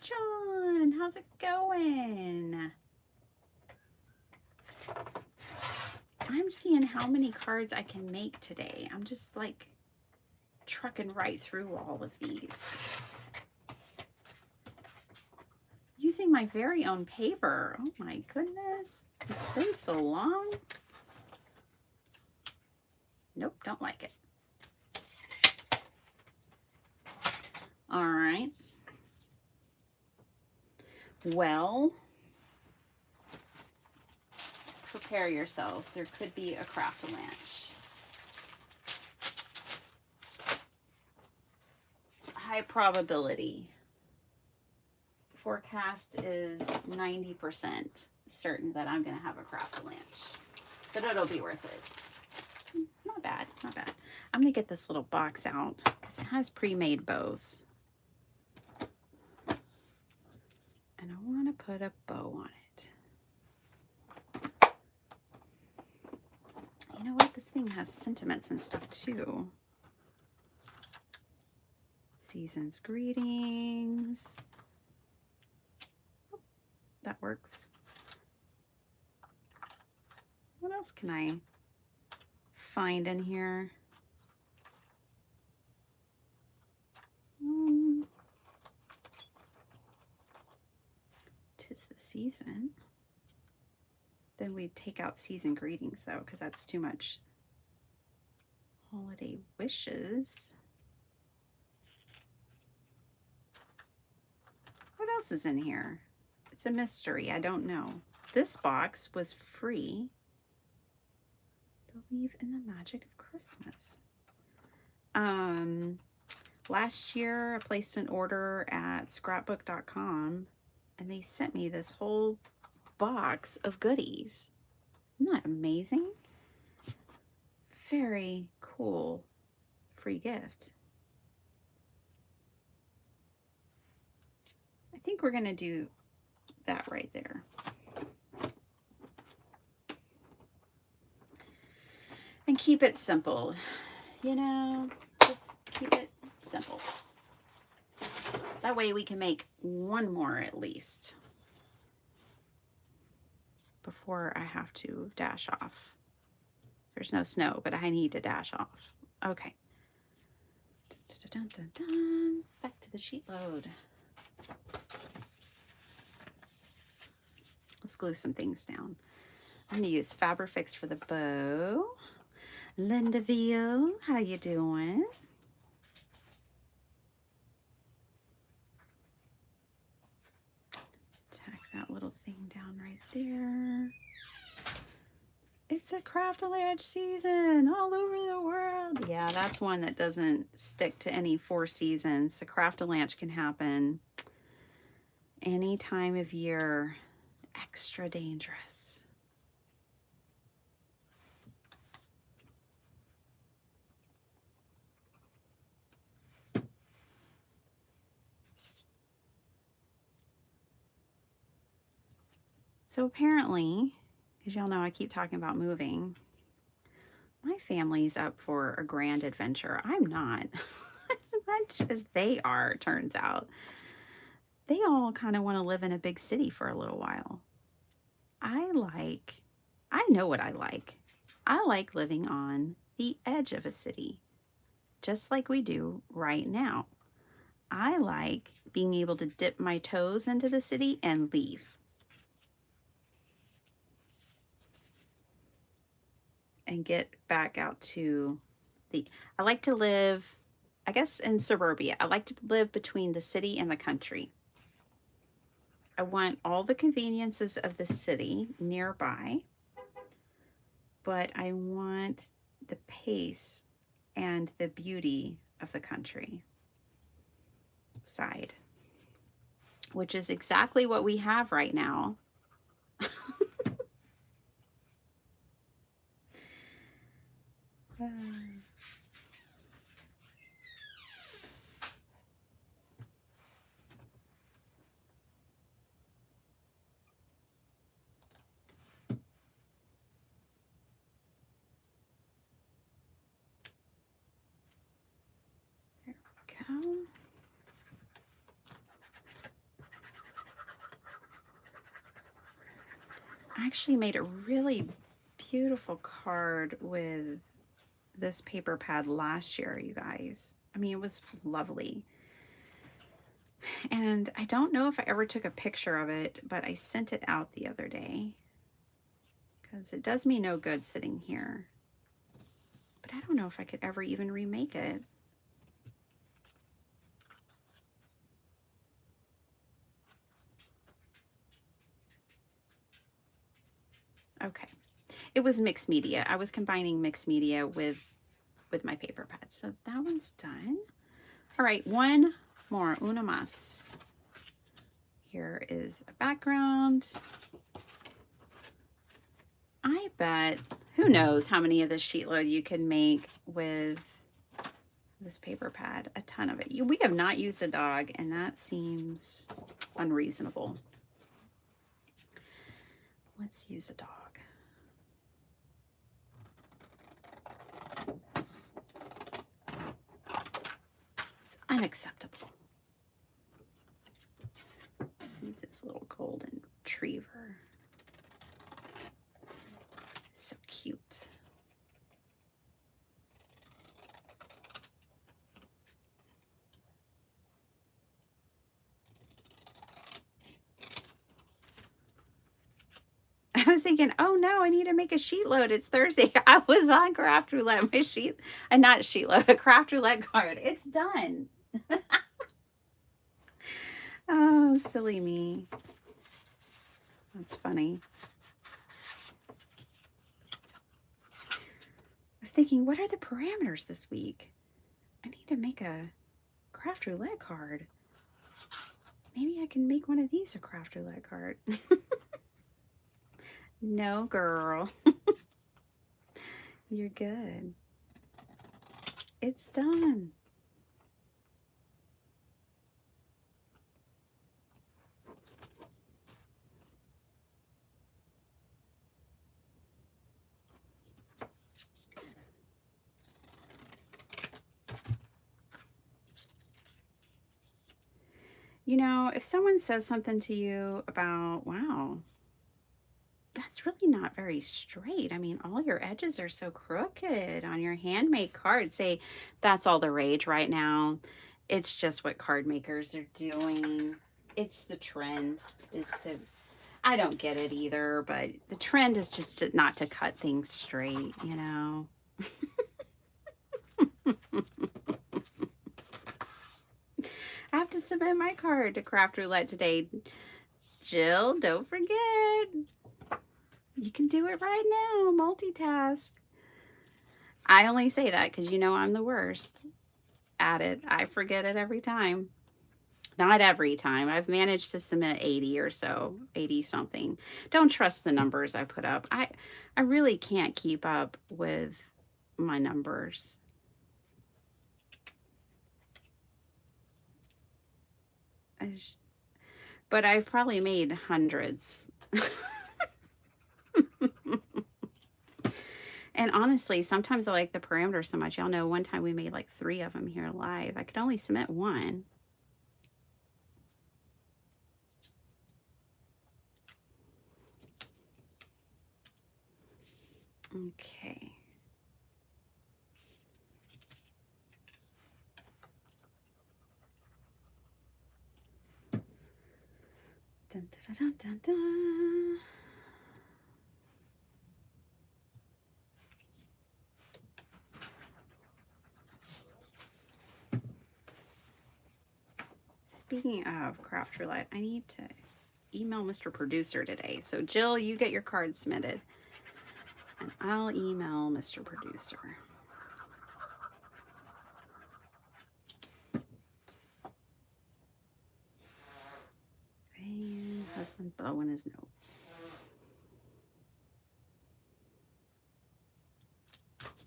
John, how's it going? I'm seeing how many cards I can make today. I'm just like trucking right through all of these. Using my very own paper. Oh my goodness. It's been so long. Nope, don't like it. All right. Well, prepare yourselves. There could be a craft-a-lanch. High probability. Forecast is 90% certain that I'm going to have a craft-a-lanch. But it'll be worth it. Not bad, not bad. I'm going to get this little box out because it has pre-made bows. And I want to put a bow on it. You know what? This thing has sentiments and stuff too. Season's greetings. Oh, that works. What else can I find in here? 'Tis the season. Then we take out season greetings though, because that's too much. Holiday wishes. What else is in here? It's a mystery. I don't know. This box was free. Believe in the magic of Christmas. Last year I placed an order at scrapbook.com and they sent me this whole box of goodies. Isn't that amazing? Very cool free gift. I think we're going to do that right there. And keep it simple. You know, just keep it simple. That way we can make one more at least before I have to dash off. There's no snow, but I need to dash off. Okay. Dun, dun, dun, dun, dun. Back to the sheet load. Let's glue some things down. I'm going to use Fabrifix for the bow. Linda Veal, how you doing? Tack that little thing down right there. it's a craft-a-lanch season all over the world. Yeah, that's one that doesn't stick to any 4 seasons. The craft-a-lanch can happen any time of year. Extra dangerous. So apparently, because y'all know I keep talking about moving, my family's up for a grand adventure. I'm not. As much as they are, turns out. They all kind of want to live in a big city for a little while. I know what I like. I like living on the edge of a city, just like we do right now. I like being able to dip my toes into the city and leave. And get back out to I like to live, I guess, in suburbia. I like to live between the city and the country. I want all the conveniences of the city nearby, but I want the pace and the beauty of the country side, which is exactly what we have right now. There we go. I actually made a really beautiful card with this paper pad last year, you guys. I mean, it was lovely. And I don't know if I ever took a picture of it, but I sent it out the other day because it does me no good sitting here. But I don't know if I could ever even remake it. Okay. It was mixed media. I was combining mixed media with my paper pad. So that one's done. All right, one more, una más. Here is a background. I bet, who knows how many of this Sheetload you can make with this paper pad. A ton of it. We have not used a dog, and that seems unreasonable. Let's use a dog. It's unacceptable. Use this little golden retriever. So cute. I was thinking, oh no, I need to make a Sheetload. It's Thursday. I was on Craft Roulette. Not Sheetload, a Craft Roulette card. It's done. Oh, silly me. That's funny. I was thinking, what are the parameters this week? I need to make a Craft Roulette card. Maybe I can make one of these a Craft Roulette card. No, girl. You're good. It's done. You know, if someone says something to you about, wow, that's really not very straight. I mean, all your edges are so crooked on your handmade card. Say, that's all the rage right now. It's just what card makers are doing. It's the trend is to, I don't get it either, but the trend is just not to cut things straight, you know? I have to submit my card to Craft Roulette today. Jill, don't forget. You can do it right now. Multitask. I only say that because you know I'm the worst at it. I forget it every time. Not every time. I've managed to submit 80 or so, 80 something. Don't trust the numbers I put up. I really can't keep up with my numbers. But I've probably made hundreds. And honestly, sometimes I like the parameters so much. Y'all know one time we made like 3 of them here live. I could only submit 1. Okay. Dun, dun, dun, dun, dun. Speaking of craft roulette, I need to email Mr. Producer today. So Jill, you get your card submitted. And I'll email Mr. Producer. And husband blowing his nose.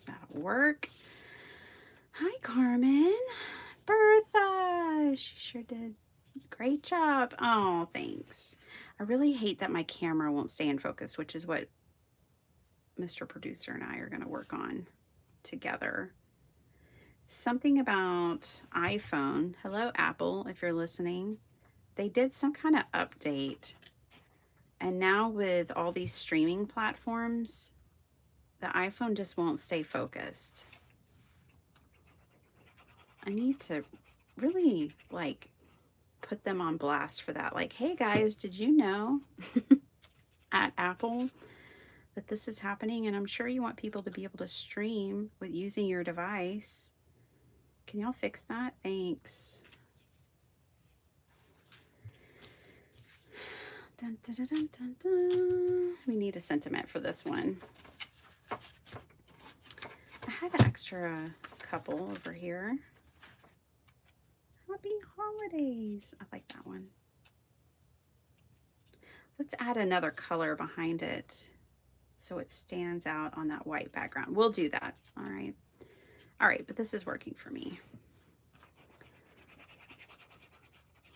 That'll work. Hi, Carmen. Bertha. She sure did. Great job. Oh, thanks. I really hate that my camera won't stay in focus, which is what Mr. Producer and I are going to work on together. Something about iPhone. Hello, Apple, if you're listening. They did some kind of update. And now with all these streaming platforms, the iPhone just won't stay focused. I need to really like put them on blast for that. Like, hey guys, did you know at Apple that this is happening? And I'm sure you want people to be able to stream with using your device. Can y'all fix that? Thanks. Dun, dun, dun, dun, dun, dun. We need a sentiment for this one. I have an extra couple over here. Happy holidays. I like that one. Let's add another color behind it so it stands out on that white background. We'll do that. All right. All right, but this is working for me.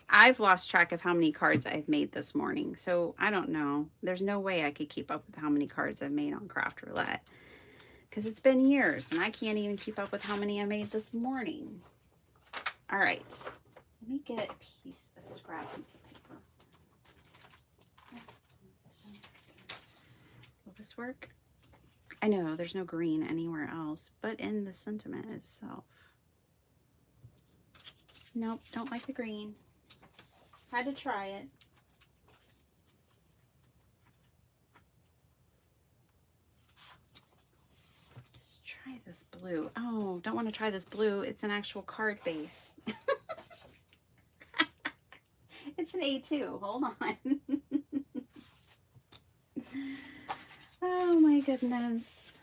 I've lost track of how many cards I've made this morning, so I don't know. There's no way I could keep up with how many cards I've made on Craft Roulette because it's been years and I can't even keep up with how many I made this morning. All right, let me get a scrap piece of paper. Will this work? I know there's no green anywhere else, but in the sentiment itself. Nope, don't like the green. Had to try it. Let's try this blue. Oh, don't want to try this blue. It's an actual card base. It's an A2. Hold on. Oh my goodness.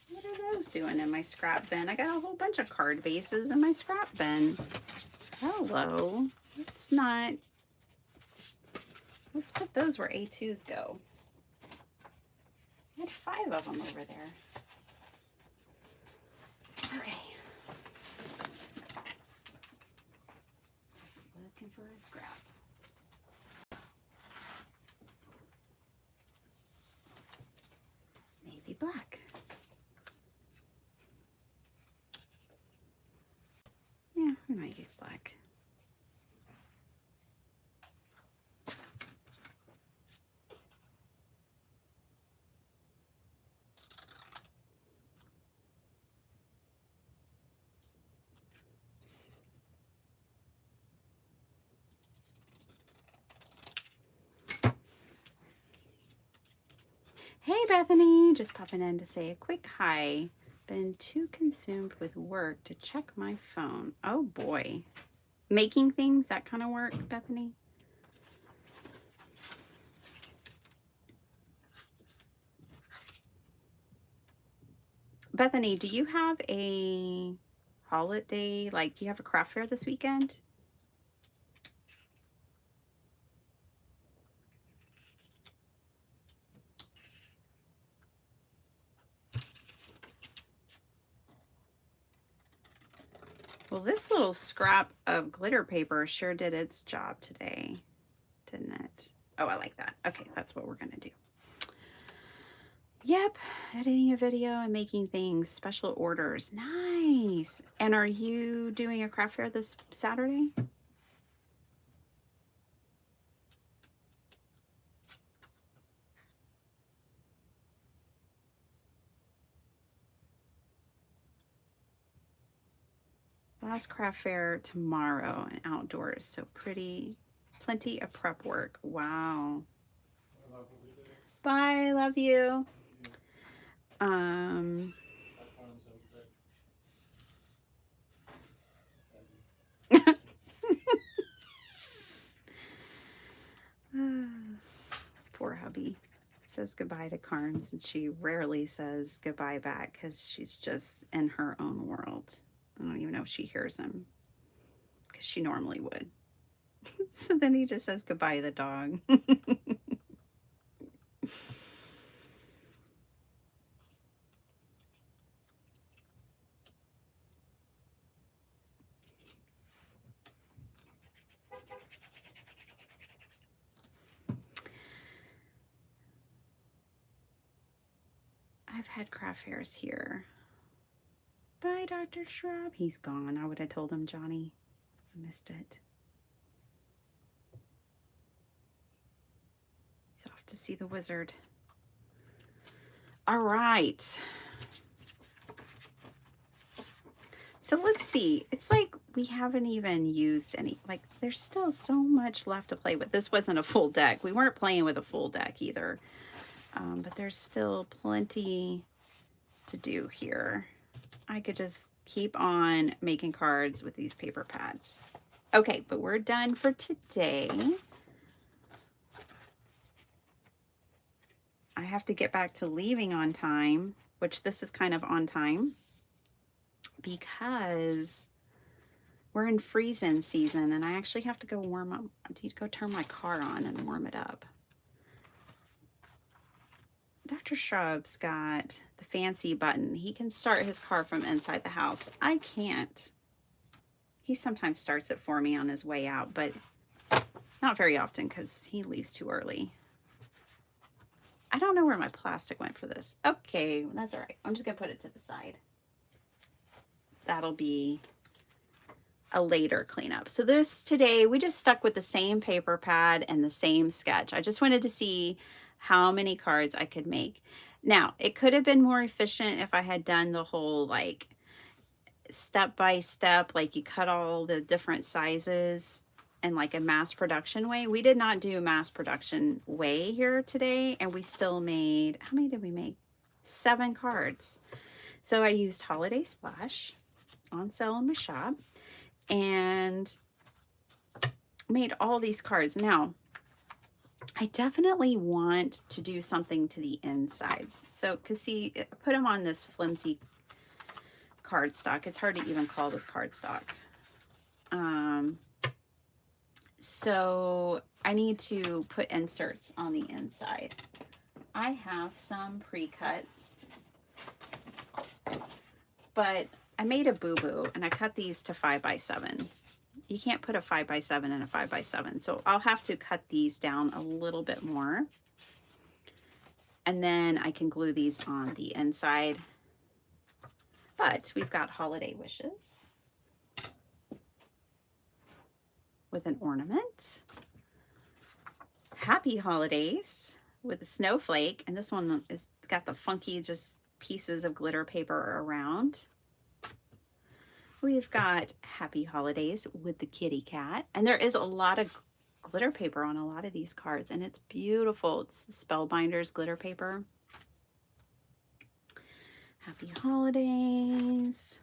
What are those doing in my scrap bin? I got a whole bunch of card bases in my scrap bin. Hello. Let's put those where A2s go. I had 5 of them over there. Okay. Just looking for a scrap. Maybe black. Yeah, we might use black. Hey Bethany, just popping in to say a quick hi. Been too consumed with work to check my phone. Oh boy. Making things, that kind of work, Bethany? Bethany, do you have a holiday, like, do you have a craft fair this weekend? Well, this little scrap of glitter paper sure did its job today, didn't it? Oh, I like that. Okay, that's what we're going to do. Yep, editing a video and making things, special orders. Nice. And are you doing a craft fair this Saturday? Last craft fair tomorrow and outdoors, so plenty of prep work. Wow. Bye, love you. Poor hubby says goodbye to Carnes, and she rarely says goodbye back because she's just in her own world. I don't even know if she hears him because she normally would. So then he just says goodbye to the dog. I've had craft fairs here. Bye, Dr. Shrub. He's gone. I would have told him, Johnny. I missed it. He's off to see the wizard. All right. So let's see. It's like we haven't even used any, like there's still so much left to play with. This wasn't a full deck. We weren't playing with a full deck either. But there's still plenty to do here. I could just keep on making cards with these paper pads. Okay, but we're done for today. I have to get back to leaving on time, which this is kind of on time because we're in freeze-in season and I actually have to go warm up. I need to go turn my car on and warm it up. Dr. Shrub's got the fancy button. He can start his car from inside the house. I can't. He sometimes starts it for me on his way out, but not very often because he leaves too early. I don't know where my plastic went for this. Okay, that's all right. I'm just going to put it to the side. That'll be a later cleanup. So this today, we just stuck with the same paper pad and the same sketch. I just wanted to see how many cards I could make. Now, it could have been more efficient if I had done the whole like step by step, like you cut all the different sizes in like a mass production way. We did not do mass production way here today, and we still made, how many did we make? 7 cards. So I used Holiday Splash on sale in my shop and made all these cards. Now, I definitely want to do something to the insides. So, cause see, I put them on this flimsy cardstock. It's hard to even call this cardstock. So I need to put inserts on the inside. I have some pre-cut, but I made a boo-boo and I cut these to 5x7. You can't put a 5x7 in a 5x7. So I'll have to cut these down a little bit more. And then I can glue these on the inside. But we've got Holiday Wishes with an ornament. Happy Holidays with a snowflake. And this one is got the funky just pieces of glitter paper around. We've got Happy Holidays with the kitty cat. And there is a lot of glitter paper on a lot of these cards, and it's beautiful. It's Spellbinders glitter paper. Happy Holidays.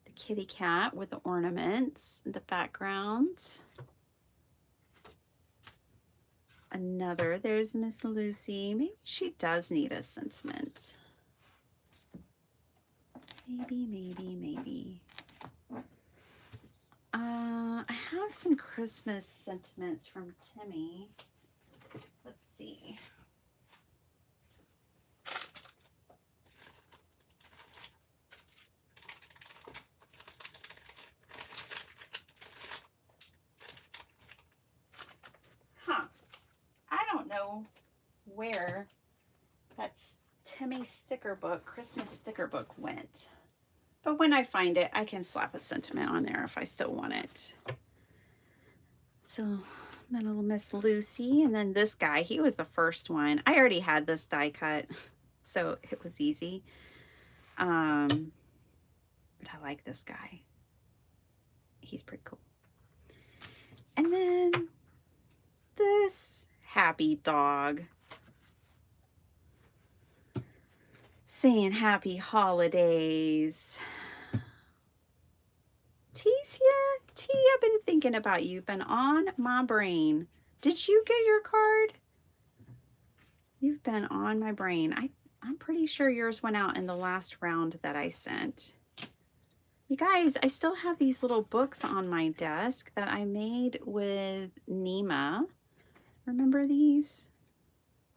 The kitty cat with the ornaments in the background. Another, there's Miss Lucy. Maybe she does need a sentiment. Maybe. I have some Christmas sentiments from Timmy. Let's see. Huh. I don't know where that's Timmy sticker book, Christmas sticker book went. But when I find it, I can slap a sentiment on there if I still want it. So, my little Miss Lucy. And then this guy, he was the first one. I already had this die cut, so it was easy. But I like this guy. He's pretty cool. And then this happy dog saying happy holidays. T's here. T, I've been thinking about you. Been on my brain. Did you get your card? You've been on my brain. I'm pretty sure yours went out in the last round that I sent. You guys, I still have these little books on my desk that I made with Nima. Remember these?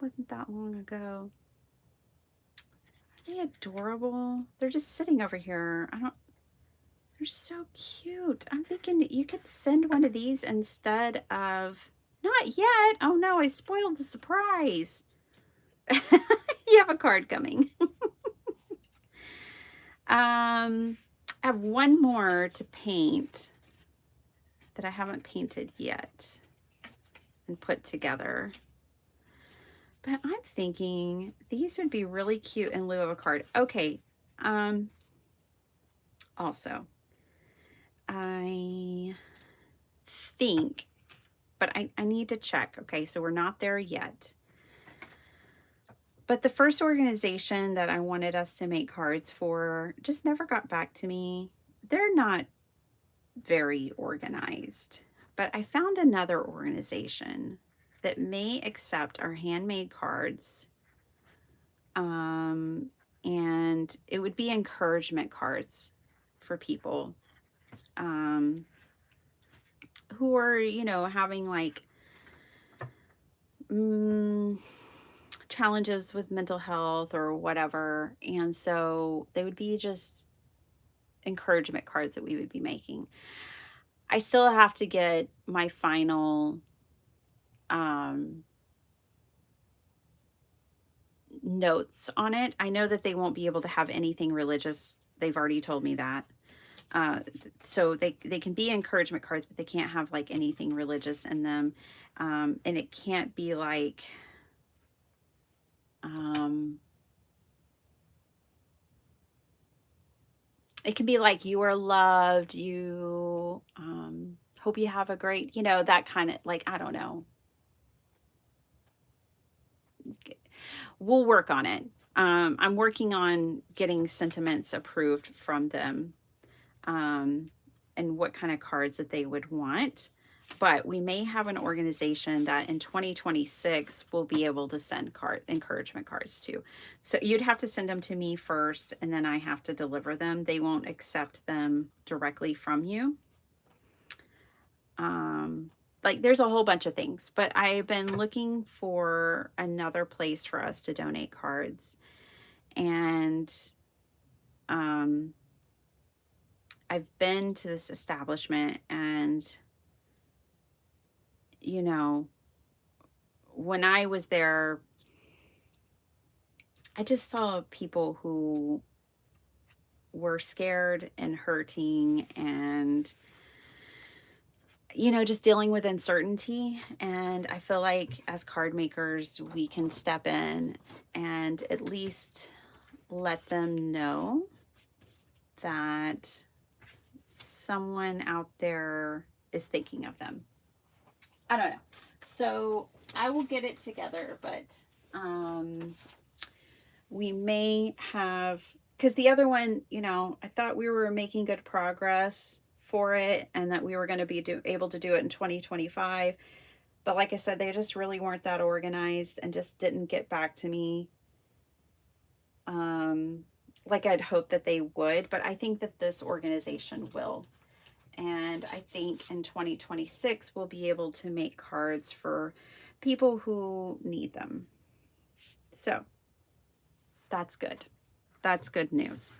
Wasn't that long ago. Are they adorable? They're just sitting over here. They're so cute. I'm thinking you could send one of these instead of, not yet. Oh no, I spoiled the surprise. You have a card coming. I have one more to paint that I haven't painted yet and put together. But I'm thinking these would be really cute in lieu of a card. Okay. Also, I think, but I need to check. Okay, so we're not there yet. But the first organization that I wanted us to make cards for just never got back to me. They're not very organized, but I found another organization that may accept our handmade cards. And it would be encouragement cards for people who are, you know, having like challenges with mental health or whatever. And so they would be just encouragement cards that we would be making. I still have to get my final notes on it. I know that they won't be able to have anything religious. They've already told me that. So they can be encouragement cards, but they can't have like anything religious in them. And it can't be like, it can be like, you are loved, you, hope you have a great, you know, that kind of, like, I don't know. We'll work on it. I'm working on getting sentiments approved from them, and what kind of cards that they would want. But we may have an organization that in 2026 will be able to send encouragement cards to. So you'd have to send them to me first, and then I have to deliver them. They won't accept them directly from you. Like there's a whole bunch of things, but I've been looking for another place for us to donate cards. And I've been to this establishment, and you know, when I was there, I just saw people who were scared and hurting and, you know, just dealing with uncertainty. And I feel like as card makers, we can step in and at least let them know that someone out there is thinking of them. I don't know. So I will get it together, but we may have, because the other one, you know, I thought we were making good progress for it and that we were going to be able to do it in 2025. But like I said, they just really weren't that organized and just didn't get back to me. like I'd hope that they would, but I think that this organization will. And I think in 2026, we'll be able to make cards for people who need them. So that's good. That's good news.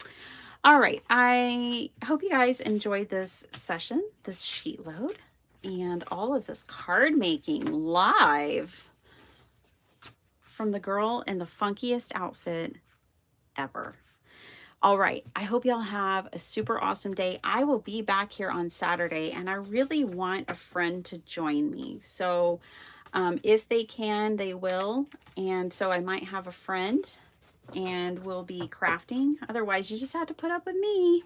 All right. I hope you guys enjoyed this session, this sheet load, and all of this card making live from the girl in the funkiest outfit ever. All right. I hope y'all have a super awesome day. I will be back here on Saturday, and I really want a friend to join me. So if they can, they will. And so I might have a friend and we'll be crafting. Otherwise, you just have to put up with me.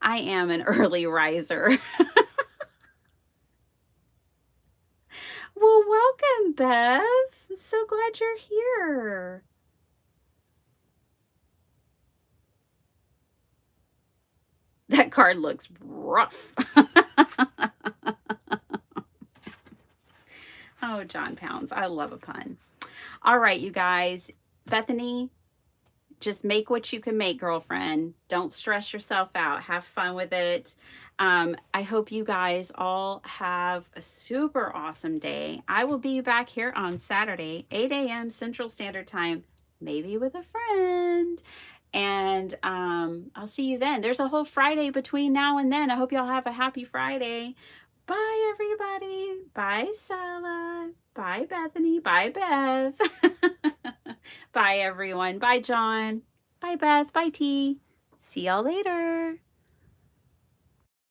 I am an early riser. Well, welcome, Bev. So glad you're here. That card looks rough. Oh, John Pounds. I love a pun. All right, you guys. Bethany, just make what you can make, girlfriend. Don't stress yourself out. Have fun with it. I hope you guys all have a super awesome day. I will be back here on Saturday, 8 a.m. Central Standard Time, maybe with a friend. And I'll see you then. There's a whole Friday between now and then. I hope y'all have a happy Friday. Bye, everybody. Bye, Sala. Bye, Bethany. Bye, Bev. Bye, everyone. Bye, John. Bye, Beth. Bye, T. See y'all later.